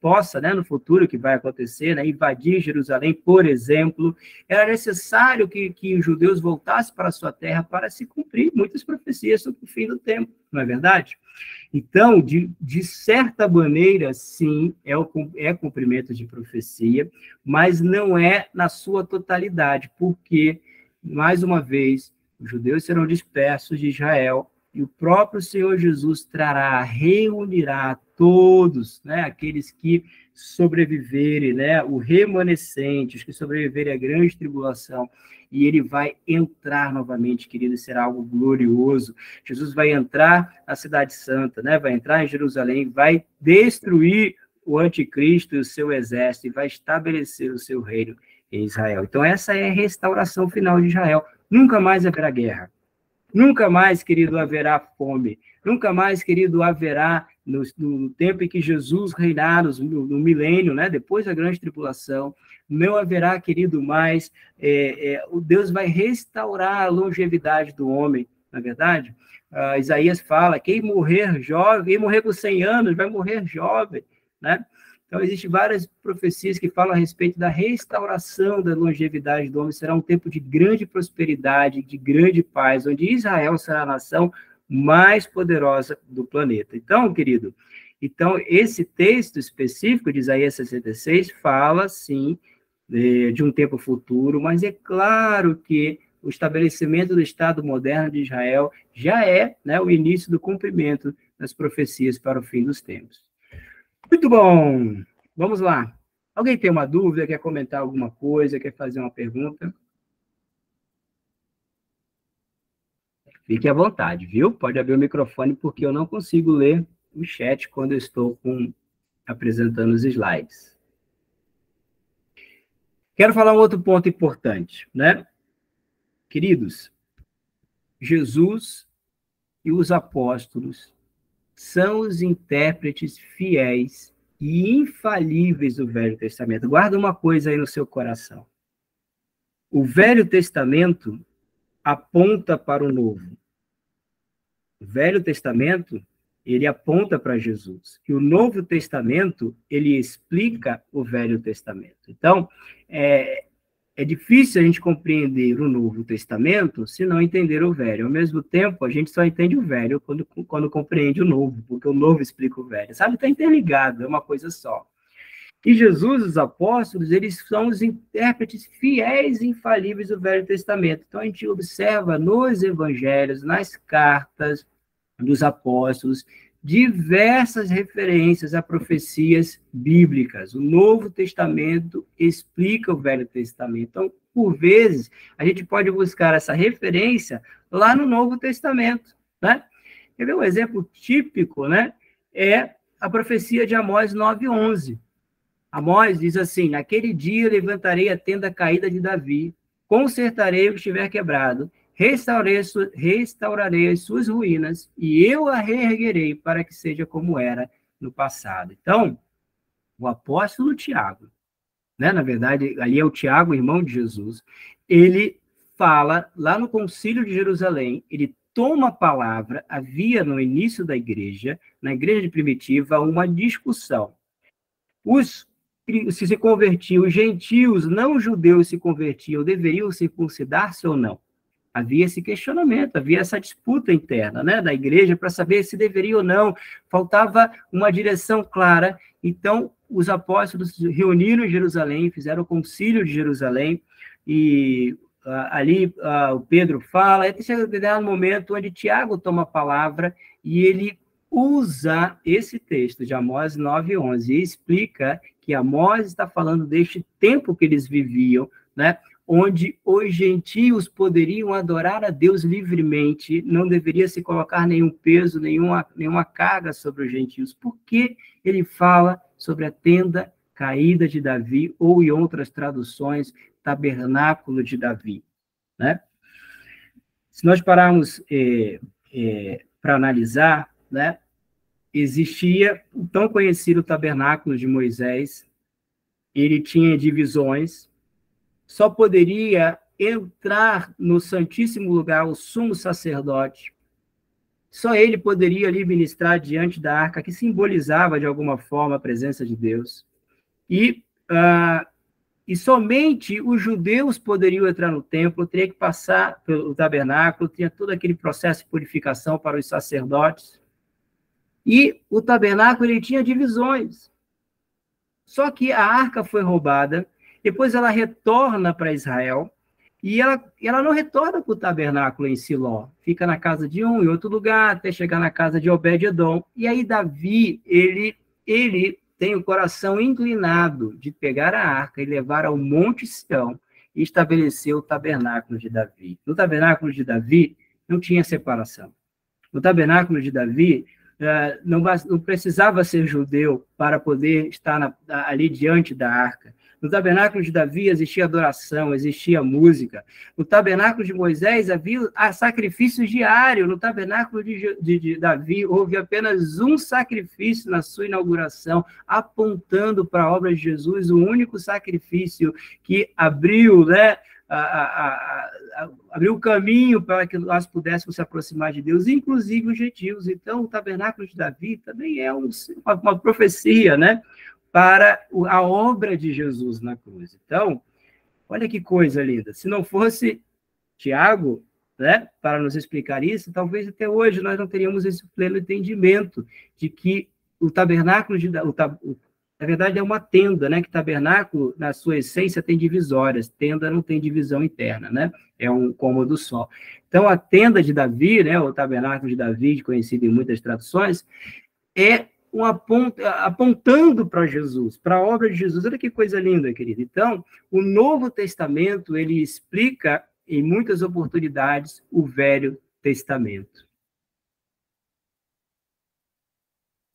possa, né, no futuro, que vai acontecer, né, invadir Jerusalém, por exemplo, era necessário que os judeus voltassem para a sua terra para se cumprir muitas profecias sobre o fim do tempo, não é verdade? Então, de certa maneira, sim, é cumprimento de profecia, mas não é na sua totalidade, porque, mais uma vez, os judeus serão dispersos de Israel, e o próprio Senhor Jesus reunirá todos, né, aqueles que sobreviverem, né, o remanescente, os que sobreviverem à grande tribulação, e ele vai entrar novamente, querido, será algo glorioso. Jesus vai entrar na Cidade Santa, né, vai entrar em Jerusalém, vai destruir o anticristo e o seu exército, e vai estabelecer o seu reino em Israel. Então, essa é a restauração final de Israel. Nunca mais haverá guerra. Nunca mais, querido, haverá fome. Nunca mais, querido, haverá, no tempo em que Jesus reinar, no milênio, né, depois da grande tribulação, não haverá, querido, mais. O Deus vai restaurar a longevidade do homem, não é verdade? Isaías fala, quem morrer jovem, quem morrer com 100 anos, vai morrer jovem, né? Então, existem várias profecias que falam a respeito da restauração da longevidade do homem. Será um tempo de grande prosperidade, de grande paz, onde Israel será a nação mais poderosa do planeta. Então, querido, esse texto específico de Isaías 66 fala, sim, de um tempo futuro, mas é claro que o estabelecimento do Estado moderno de Israel já é, né, o início do cumprimento das profecias para o fim dos tempos. Muito bom, vamos lá. Alguém tem uma dúvida, quer comentar alguma coisa, quer fazer uma pergunta? Fique à vontade, viu? Pode abrir o microfone, porque eu não consigo ler o chat quando eu estou apresentando os slides. Quero falar um outro ponto importante, né? Queridos, Jesus e os apóstolos são os intérpretes fiéis e infalíveis do Velho Testamento. Guarda uma coisa aí no seu coração. O Velho Testamento aponta para o Novo. O Velho Testamento, ele aponta para Jesus. E o Novo Testamento, ele explica o Velho Testamento. Então, é difícil a gente compreender o Novo Testamento se não entender o Velho. Ao mesmo tempo, a gente só entende o Velho quando compreende o Novo, porque o Novo explica o Velho. Sabe? Está interligado, é uma coisa só. E Jesus, os apóstolos, eles são os intérpretes fiéis e infalíveis do Velho Testamento. Então, a gente observa nos evangelhos, nas cartas dos apóstolos, diversas referências a profecias bíblicas. O Novo Testamento explica o Velho Testamento. Então, por vezes, a gente pode buscar essa referência lá no Novo Testamento, né? Quer ver um exemplo típico, né? É a profecia de Amós 9:11. Amós diz assim, naquele dia levantarei a tenda caída de Davi, consertarei o que estiver quebrado, restaurarei as suas ruínas e eu a reerguerei para que seja como era no passado. Então, o apóstolo Tiago, né, na verdade, ali é o Tiago, irmão de Jesus, ele fala lá no Concílio de Jerusalém, ele toma a palavra, havia no início da igreja, na igreja primitiva, uma discussão. Os se convertiam, os gentios, não judeus se convertiam, deveriam circuncidar-se ou não? Havia esse questionamento, havia essa disputa interna, né, da igreja para saber se deveria ou não, faltava uma direção clara. Então, os apóstolos se reuniram em Jerusalém, fizeram o concílio de Jerusalém, e ali o Pedro fala, até chegar no momento onde Tiago toma a palavra, e ele usa esse texto de Amós 9:11, e explica que Amós está falando deste tempo que eles viviam, né, onde os gentios poderiam adorar a Deus livremente, não deveria se colocar nenhum peso, nenhuma carga sobre os gentios. Por que ele fala sobre a tenda caída de Davi, ou em outras traduções, tabernáculo de Davi, né? Se nós pararmos para analisar, né, existia o tão conhecido tabernáculo de Moisés, ele tinha divisões, só poderia entrar no Santíssimo Lugar o sumo sacerdote, Só ele poderia ali ministrar diante da arca, que simbolizava, de alguma forma, a presença de Deus. E somente os judeus poderiam entrar no templo, teria que passar pelo tabernáculo, tinha todo aquele processo de purificação para os sacerdotes. E o tabernáculo ele tinha divisões. Só que a arca foi roubada, depois ela retorna para Israel, e ela não retorna para o tabernáculo em Siló, fica na casa de um, em outro lugar, até chegar na casa de Obed-edom. E aí Davi, ele tem o coração inclinado de pegar a arca e levar ao Monte Sião e estabelecer o tabernáculo de Davi. No tabernáculo de Davi não tinha separação. No tabernáculo de Davi não precisava ser judeu para poder estar ali diante da arca. No tabernáculo de Davi existia adoração, existia música. No tabernáculo de Moisés havia sacrifício diário. No tabernáculo de Davi houve apenas um sacrifício na sua inauguração, apontando para a obra de Jesus, o único sacrifício que abriu, abriu o caminho para que nós pudéssemos se aproximar de Deus, inclusive os gentios. Então, o tabernáculo de Davi também é uma profecia, né, para a obra de Jesus na cruz. Então, olha que coisa linda. Se não fosse Tiago, né, para nos explicar isso, talvez até hoje nós não teríamos esse pleno entendimento de que o tabernáculo na verdade, é uma tenda, né? Que tabernáculo, na sua essência, tem divisórias. Tenda não tem divisão interna, né? É um cômodo só. Então, a tenda de Davi, né? O tabernáculo de Davi, conhecido em muitas traduções, é apontando para Jesus, para a obra de Jesus. Olha que coisa linda, querido. Então, o Novo Testamento, ele explica, em muitas oportunidades, o Velho Testamento.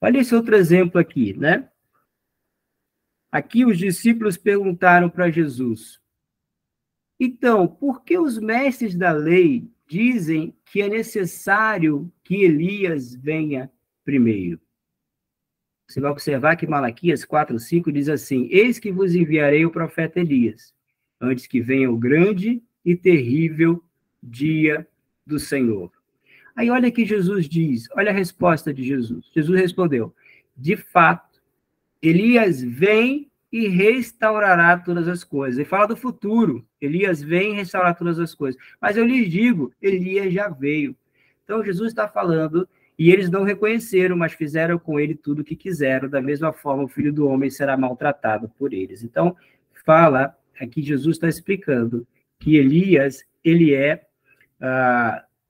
Olha esse outro exemplo aqui, né? Aqui os discípulos perguntaram para Jesus: então, por que os mestres da lei dizem que é necessário que Elias venha primeiro? Você vai observar que Malaquias 4:5 diz assim: eis que vos enviarei o profeta Elias, antes que venha o grande e terrível dia do Senhor. Aí olha que Jesus diz, olha a resposta de Jesus. Jesus respondeu: de fato, Elias vem e restaurará todas as coisas. Ele fala do futuro. Elias vem e restaurar todas as coisas. Mas eu lhes digo, Elias já veio. Então, Jesus está falando, e eles não reconheceram, mas fizeram com ele tudo o que quiseram. Da mesma forma, o Filho do Homem será maltratado por eles. Então, aqui Jesus está explicando que Elias, ele é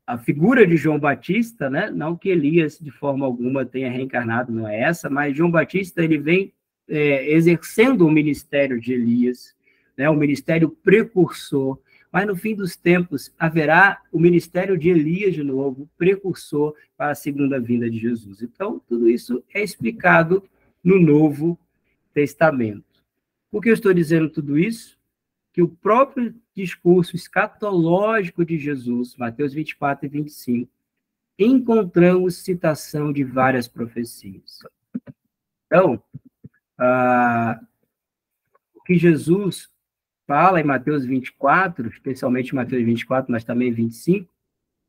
a figura de João Batista, né? Não que Elias, de forma alguma, tenha reencarnado, não é essa, mas João Batista, ele vem exercendo o ministério de Elias, né? O ministério precursor, mas no fim dos tempos haverá o ministério de Elias de novo, precursor para a segunda vinda de Jesus. Então, tudo isso é explicado no Novo Testamento. Por que eu estou dizendo tudo isso? Que o próprio discurso escatológico de Jesus, Mateus 24 e 25, encontramos citação de várias profecias. Então, o que Jesus fala em Mateus 24, especialmente Mateus 24, mas também 25,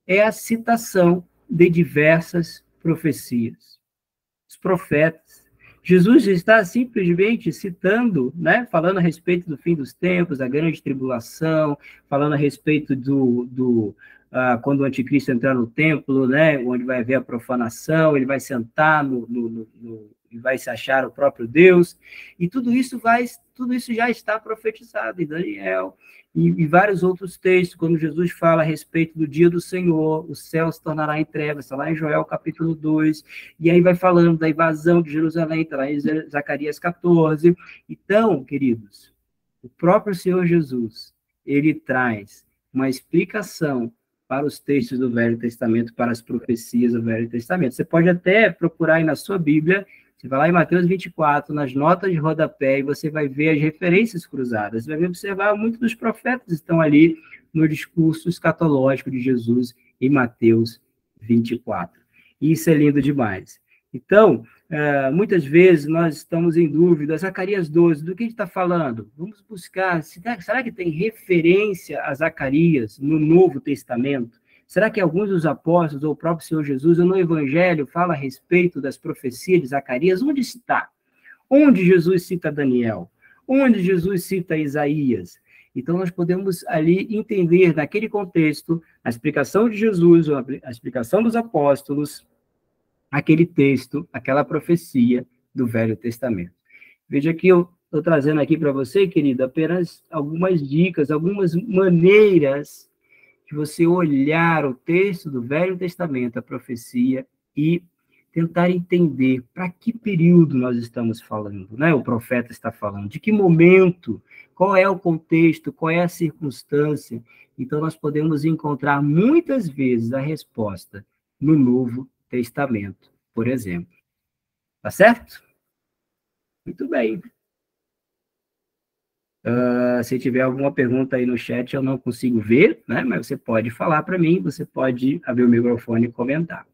é a citação de diversas profecias. Os profetas. Jesus está simplesmente citando, né, falando a respeito do fim dos tempos, da grande tribulação, falando a respeito quando o anticristo entrar no templo, né, onde vai haver a profanação, ele vai sentar e vai se achar o próprio Deus, e tudo isso já está profetizado em Daniel, e vários outros textos, quando Jesus fala a respeito do dia do Senhor, o céu se tornará em trevas, está lá em Joel capítulo 2, e aí vai falando da invasão de Jerusalém, está lá em Zacarias 14. Então, queridos, o próprio Senhor Jesus, ele traz uma explicação para os textos do Velho Testamento, para as profecias do Velho Testamento. Você pode até procurar aí na sua Bíblia, você vai lá em Mateus 24, nas notas de rodapé, e você vai ver as referências cruzadas. Você vai observar muitos dos profetas estão ali no discurso escatológico de Jesus em Mateus 24. E isso é lindo demais. Então, muitas vezes nós estamos em dúvida, Zacarias 12, do que a gente está falando? Vamos buscar, será que tem referência a Zacarias no Novo Testamento? Será que alguns dos apóstolos ou o próprio Senhor Jesus, no Evangelho, fala a respeito das profecias de Zacarias? Onde está? Onde Jesus cita Daniel? Onde Jesus cita Isaías? Então, nós podemos ali entender, naquele contexto, a explicação de Jesus, a explicação dos apóstolos, aquele texto, aquela profecia do Velho Testamento. Veja que eu estou trazendo aqui para você, querida, apenas algumas dicas, algumas maneiras de você olhar o texto do Velho Testamento, a profecia, e tentar entender para que período nós estamos falando, né? O profeta está falando, de que momento, qual é o contexto, qual é a circunstância. Então, nós podemos encontrar muitas vezes a resposta no Novo Testamento, por exemplo. Tá certo? Muito bem. Se tiver alguma pergunta aí no chat, eu não consigo ver, né? Mas você pode falar para mim, você pode abrir o microfone e comentar.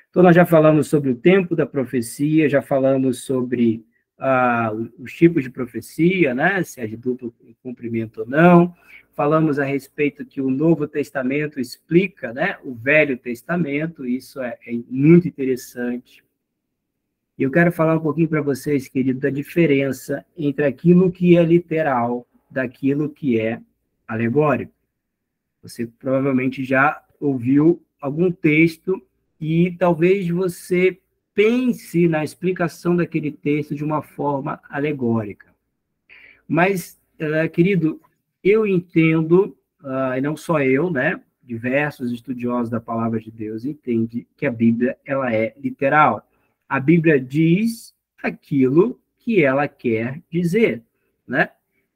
Então, nós já falamos sobre o tempo da profecia, já falamos sobre os tipos de profecia, né? Se é de duplo cumprimento ou não. Falamos a respeito que o Novo Testamento explica, né, o Velho Testamento, isso é muito interessante. E eu quero falar um pouquinho para vocês, querido, da diferença entre aquilo que é literal daquilo que é alegórico. Você provavelmente já ouviu algum texto e talvez você pense na explicação daquele texto de uma forma alegórica. Mas, querido, eu entendo, e não só eu, né, diversos estudiosos da palavra de Deus entendem que a Bíblia ela é literal. A Bíblia diz aquilo que ela quer dizer, né?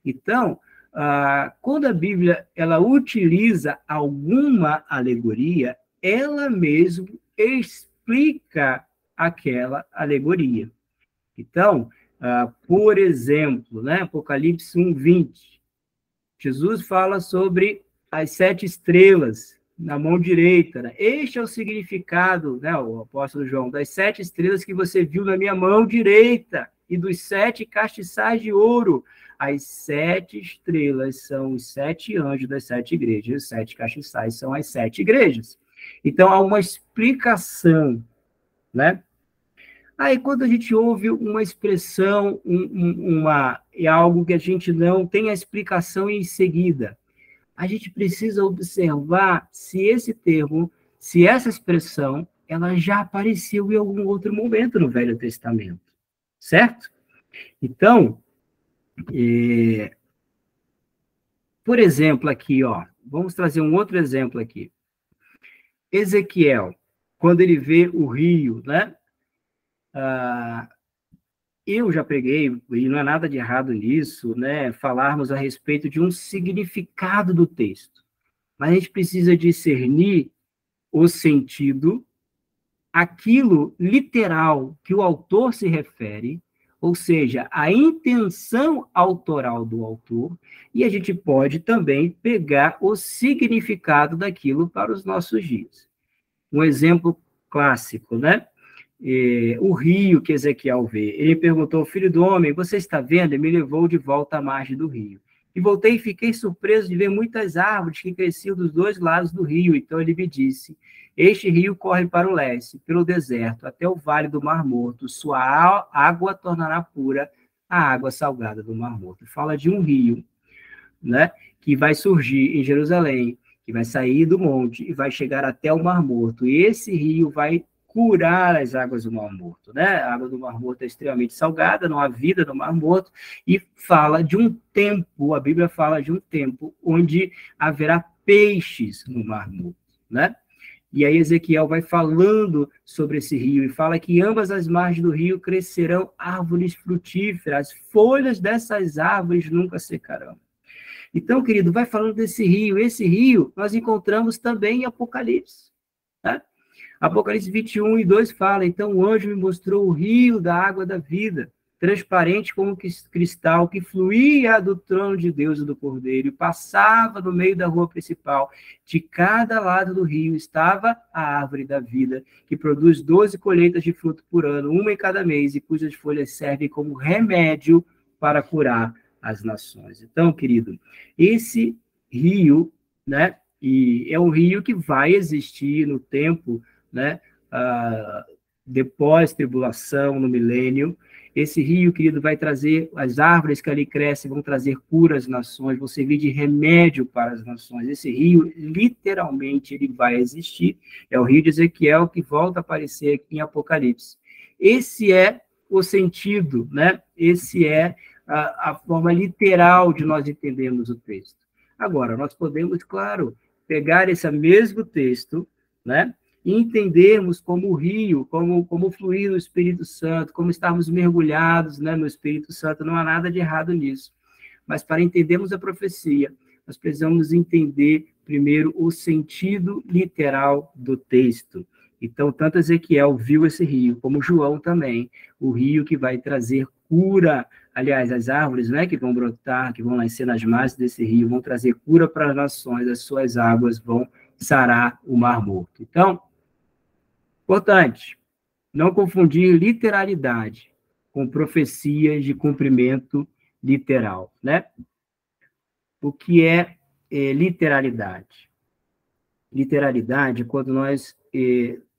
Então, quando a Bíblia ela utiliza alguma alegoria, ela mesmo explica aquela alegoria. Então, por exemplo, né, Apocalipse 1:20, Jesus fala sobre as 7 estrelas na mão direita, né? Este é o significado, né, o apóstolo João, das 7 estrelas que você viu na minha mão direita e dos 7 castiçais de ouro. As 7 estrelas são os 7 anjos das 7 igrejas, os 7 castiçais são as 7 igrejas. Então, há uma explicação, né? Aí, quando a gente ouve uma expressão, é algo que a gente não tem a explicação em seguida, a gente precisa observar se esse termo, se essa expressão, ela já apareceu em algum outro momento no Velho Testamento, certo? Então, por exemplo, aqui, ó, vamos trazer um outro exemplo aqui. Ezequiel, quando ele vê o rio, né? Eu já preguei, e não há nada de errado nisso, né, falarmos a respeito de um significado do texto. Mas a gente precisa discernir o sentido, aquilo literal que o autor se refere, ou seja, a intenção autoral do autor, e a gente pode também pegar o significado daquilo para os nossos dias. Um exemplo clássico, né? O rio que Ezequiel vê. Ele perguntou, filho do homem, você está vendo? E me levou de volta à margem do rio. E voltei e fiquei surpreso de ver muitas árvores que cresciam dos 2 lados do rio. Então ele me disse, este rio corre para o leste, pelo deserto, até o vale do Mar Morto. Sua água tornará pura a água salgada do Mar Morto. Fala de um rio, né, que vai surgir em Jerusalém, que vai sair do monte e vai chegar até o Mar Morto. E esse rio vai curar as águas do Mar Morto, né? A água do Mar Morto é extremamente salgada, não há vida no Mar Morto, e fala de um tempo, a Bíblia fala de um tempo onde haverá peixes no Mar Morto, né? E aí Ezequiel vai falando sobre esse rio e fala que ambas as margens do rio crescerão árvores frutíferas, as folhas dessas árvores nunca secarão. Então, querido, vai falando desse rio. Esse rio nós encontramos também em Apocalipse, né? Apocalipse 21:2 fala, então o anjo me mostrou o rio da água da vida, transparente como cristal, que fluía do trono de Deus e do Cordeiro, e passava no meio da rua principal. De cada lado do rio estava a árvore da vida, que produz 12 colheitas de fruto por ano, uma em cada mês, e cujas folhas servem como remédio para curar as nações. Então, querido, esse rio, né, E é um rio que vai existir no tempo, né? Depois tribulação, no milênio. Esse rio, querido, vai trazer, as árvores que ali crescem vão trazer cura às nações, vão servir de remédio para as nações. Esse rio, literalmente, ele vai existir. É o rio de Ezequiel que volta a aparecer aqui em Apocalipse. Esse é o sentido, né? Esse é a forma literal de nós entendermos o texto. Agora, nós podemos, claro, pegar esse mesmo texto, né? E entendermos como o rio, como fluir no Espírito Santo, como estarmos mergulhados, né, no Espírito Santo, não há nada de errado nisso. Mas para entendermos a profecia, nós precisamos entender primeiro o sentido literal do texto. Então, tanto Ezequiel viu esse rio, como João também, o rio que vai trazer cura. Aliás, as árvores, né, que vão brotar, que vão nascer nas margens desse rio, vão trazer cura para as nações, as suas águas vão sarar o Mar Morto. Então, importante, não confundir literalidade com profecias de cumprimento literal, né? O que é literalidade? Literalidade é quando nós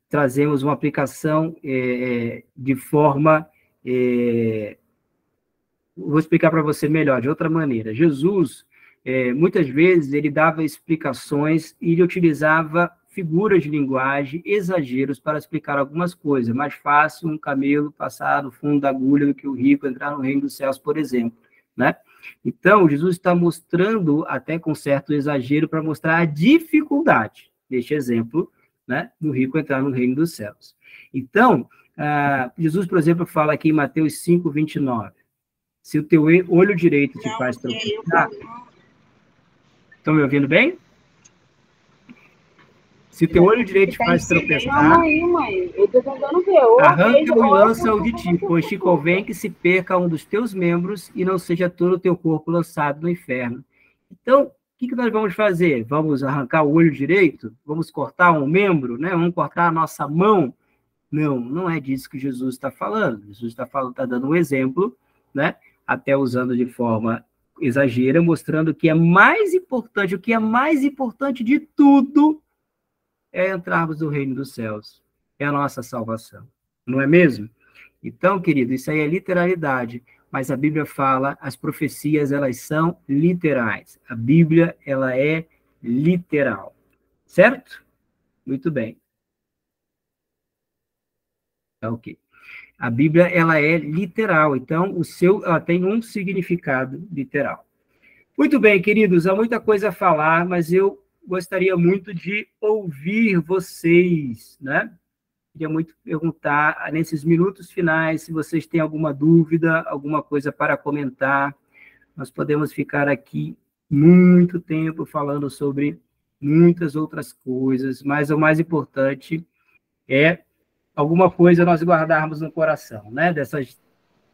trazemos uma aplicação de forma... vou explicar para você melhor, de outra maneira. Jesus, muitas vezes, ele dava explicações e ele utilizava figuras de linguagem, exageros para explicar algumas coisas. Mais fácil um camelo passar no fundo da agulha do que o rico entrar no reino dos céus, por exemplo, né? Então, Jesus está mostrando, até com certo exagero, para mostrar a dificuldade deste exemplo, né, do rico entrar no reino dos céus. Então, Jesus, por exemplo, fala aqui em Mateus 5, 29. Se o teu olho direito te faz tropeçar... Estão me ouvindo bem? Se o teu olho direito te faz tropeçar, mãe. Eu tô tentando ver. arranca-o e lança-o de ti, pois te convém que se perca um dos teus membros e não seja todo o teu corpo lançado no inferno. Então, o que nós vamos fazer? Vamos arrancar o olho direito? Vamos cortar um membro? Né? Vamos cortar a nossa mão? Não, não é disso que Jesus está falando. Jesus está dando um exemplo, né? Até usando de forma exagera, mostrando que é mais importante, o que é mais importante de tudo é entrarmos no reino dos céus. É a nossa salvação. Não é mesmo? Então, querido, isso aí é literalidade. Mas a Bíblia fala, as profecias, elas são literais. A Bíblia, ela é literal. Certo? Muito bem. Ok. A Bíblia, ela é literal. Então, ela tem um significado literal. Muito bem, queridos. Há muita coisa a falar, mas eu gostaria muito de ouvir vocês, né? Queria muito perguntar, nesses minutos finais, se vocês têm alguma dúvida, alguma coisa para comentar. Nós podemos ficar aqui muito tempo falando sobre muitas outras coisas, mas o mais importante é alguma coisa nós guardarmos no coração, né? Dessas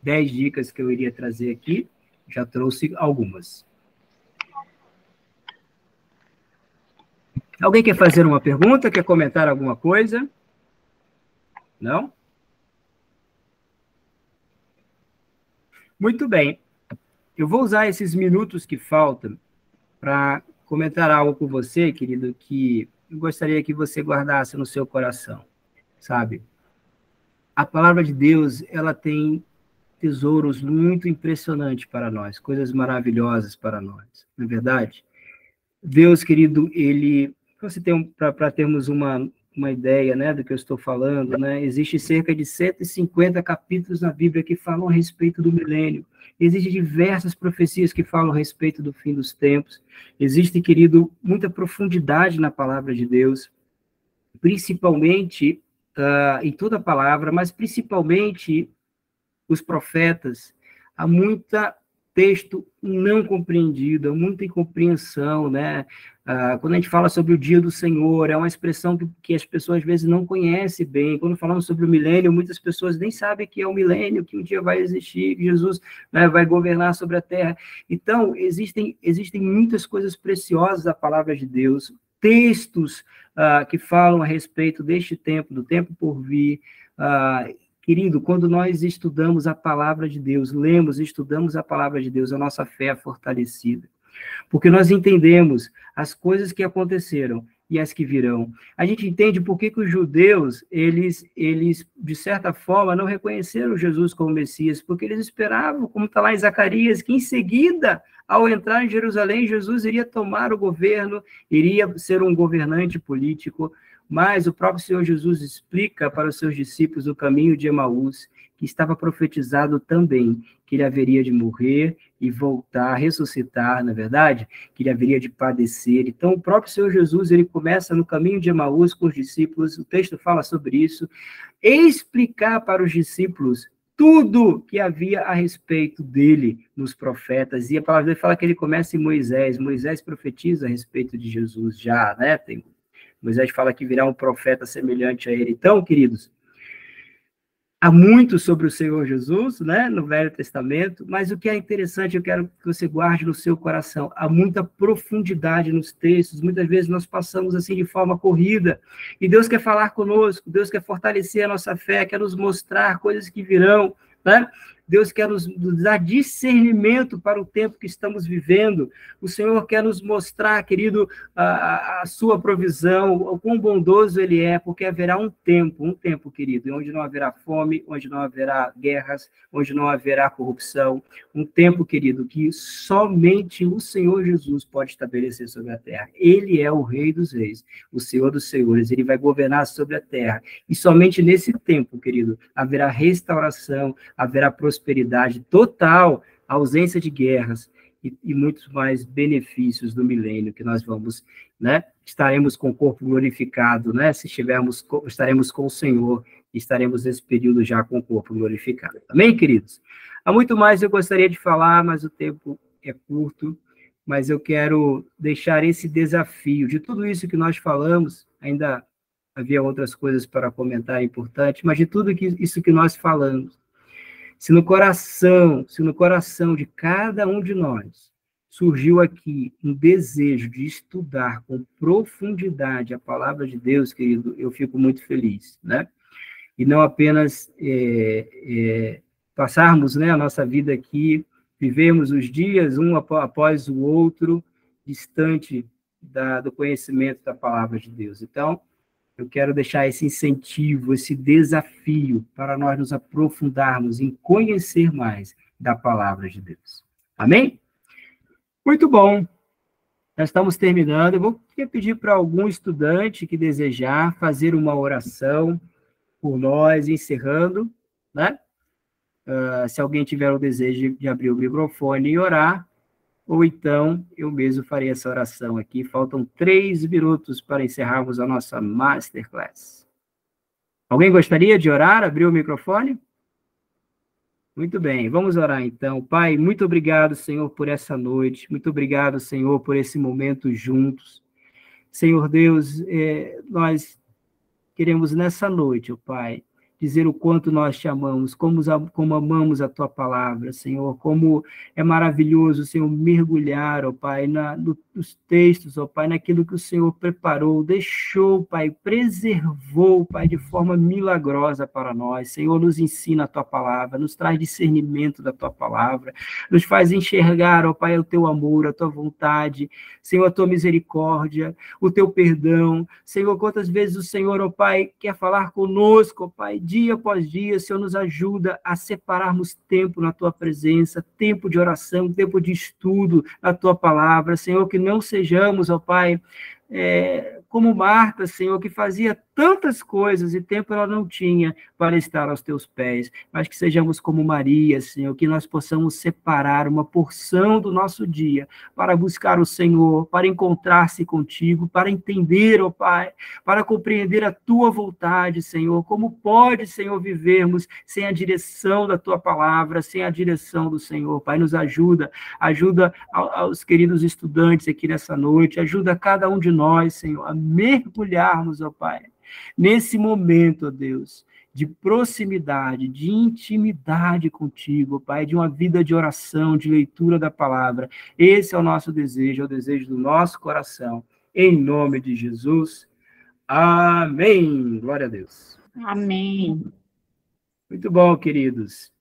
10 dicas que eu iria trazer aqui, já trouxe algumas. Alguém quer fazer uma pergunta? Quer comentar alguma coisa? Não? Muito bem. Eu vou usar esses minutos que faltam para comentar algo com você, querido, que eu gostaria que você guardasse no seu coração, sabe? A palavra de Deus, ela tem tesouros muito impressionantes para nós, coisas maravilhosas para nós, não é verdade? Deus, querido, para termos uma ideia, né, do que eu estou falando, né, existe cerca de 150 capítulos na Bíblia que falam a respeito do milênio. Existem diversas profecias que falam a respeito do fim dos tempos. Existe, querido, muita profundidade na palavra de Deus, principalmente em toda a palavra, mas principalmente os profetas. Há muita texto não compreendido, há muita incompreensão, né? Quando a gente fala sobre o dia do Senhor, é uma expressão que as pessoas às vezes não conhecem bem. Quando falamos sobre o milênio, muitas pessoas nem sabem que é o milênio, que um dia vai existir, que Jesus, né, vai governar sobre a terra. Então, existem muitas coisas preciosas da palavra de Deus, textos que falam a respeito deste tempo, do tempo por vir. Querido, quando nós estudamos a palavra de Deus, lemos e estudamos a palavra de Deus, a nossa fé é fortalecida. porque nós entendemos as coisas que aconteceram e as que virão. A gente entende por que os judeus, eles, de certa forma, não reconheceram Jesus como Messias, porque eles esperavam, como está lá em Zacarias, que em seguida, ao entrar em Jerusalém, Jesus iria tomar o governo, iria ser um governante político, mas o próprio Senhor Jesus explica para os seus discípulos o caminho de Emaús, que estava profetizado também, que ele haveria de morrer e voltar, ressuscitar, na verdade, que ele haveria de padecer. Então, o próprio Senhor Jesus, ele começa no caminho de Emaús com os discípulos, o texto fala sobre isso, explicar para os discípulos tudo que havia a respeito dele nos profetas, e a palavra dele fala que ele começa em Moisés. Moisés profetiza a respeito de Jesus já, né? Moisés fala que virá um profeta semelhante a ele. Então, queridos, há muito sobre o Senhor Jesus, né, no Velho Testamento, mas o que é interessante, eu quero que você guarde no seu coração, há muita profundidade nos textos, muitas vezes nós passamos assim de forma corrida, e Deus quer falar conosco, Deus quer fortalecer a nossa fé, quer nos mostrar coisas que virão, né? Deus quer nos dar discernimento para o tempo que estamos vivendo. O Senhor quer nos mostrar, querido, a sua provisão, o quão bondoso Ele é, porque haverá um tempo, querido, onde não haverá fome, onde não haverá guerras, onde não haverá corrupção. Um tempo, querido, que somente o Senhor Jesus pode estabelecer sobre a terra. Ele é o Rei dos Reis, o Senhor dos Senhores. Ele vai governar sobre a terra. E somente nesse tempo, querido, haverá restauração, haverá prosperidade total, ausência de guerras e muitos mais benefícios do milênio que nós vamos, né? Estaremos com o corpo glorificado, né? Se estaremos com o Senhor e estaremos nesse período já com o corpo glorificado. Amém, queridos? Há muito mais eu gostaria de falar, mas o tempo é curto, mas eu quero deixar esse desafio de tudo isso que nós falamos, ainda havia outras coisas para comentar importantes, mas de tudo isso que nós falamos, se no coração de cada um de nós surgiu aqui um desejo de estudar com profundidade a palavra de Deus, querido, eu fico muito feliz, né? E não apenas passarmos, né, a nossa vida aqui, vivemos os dias um após o outro, distante do conhecimento da palavra de Deus. Então, eu quero deixar esse incentivo, esse desafio para nós nos aprofundarmos em conhecer mais da palavra de Deus. Amém? Muito bom. Nós estamos terminando. Eu vou pedir para algum estudante que desejar fazer uma oração por nós, encerrando, né? Se alguém tiver o desejo de abrir o microfone e orar, ou então eu mesmo farei essa oração aqui. Faltam 3 minutos para encerrarmos a nossa Masterclass. Alguém gostaria de orar, abrir o microfone? Muito bem, vamos orar então. Pai, muito obrigado, Senhor, por essa noite. Muito obrigado, Senhor, por esse momento juntos. Senhor Deus, nós queremos nessa noite, ó Pai, dizer o quanto nós te amamos, como amamos a tua palavra, Senhor, como é maravilhoso, Senhor, mergulhar, ó Pai, nos textos, ó Pai, naquilo que o Senhor preparou, deixou, Pai, preservou, Pai, de forma milagrosa para nós. Senhor, nos ensina a tua palavra, nos traz discernimento da tua palavra, nos faz enxergar, ó Pai, o teu amor, a tua vontade, Senhor, a tua misericórdia, o teu perdão. Senhor, quantas vezes o Senhor, ó Pai, quer falar conosco, ó Pai, dia após dia, Senhor, nos ajuda a separarmos tempo na tua presença, tempo de oração, tempo de estudo na tua palavra, Senhor, que não sejamos, ó Pai, como Marta, Senhor, que fazia tantas coisas e tempo ela não tinha para estar aos teus pés, mas que sejamos como Maria, Senhor, que nós possamos separar uma porção do nosso dia para buscar o Senhor, para encontrar-se contigo, para entender, ó Pai, para compreender a tua vontade, Senhor, como pode, Senhor, vivermos sem a direção da tua palavra, sem a direção do Senhor. Pai, nos ajuda aos queridos estudantes aqui nessa noite, ajuda cada um de nós, Senhor, a mergulharmos, ó Pai, nesse momento, ó Deus, de proximidade, de intimidade contigo, Pai, de uma vida de oração, de leitura da palavra. Esse é o nosso desejo, é o desejo do nosso coração. Em nome de Jesus. Amém. Glória a Deus. Amém. Muito bom, queridos.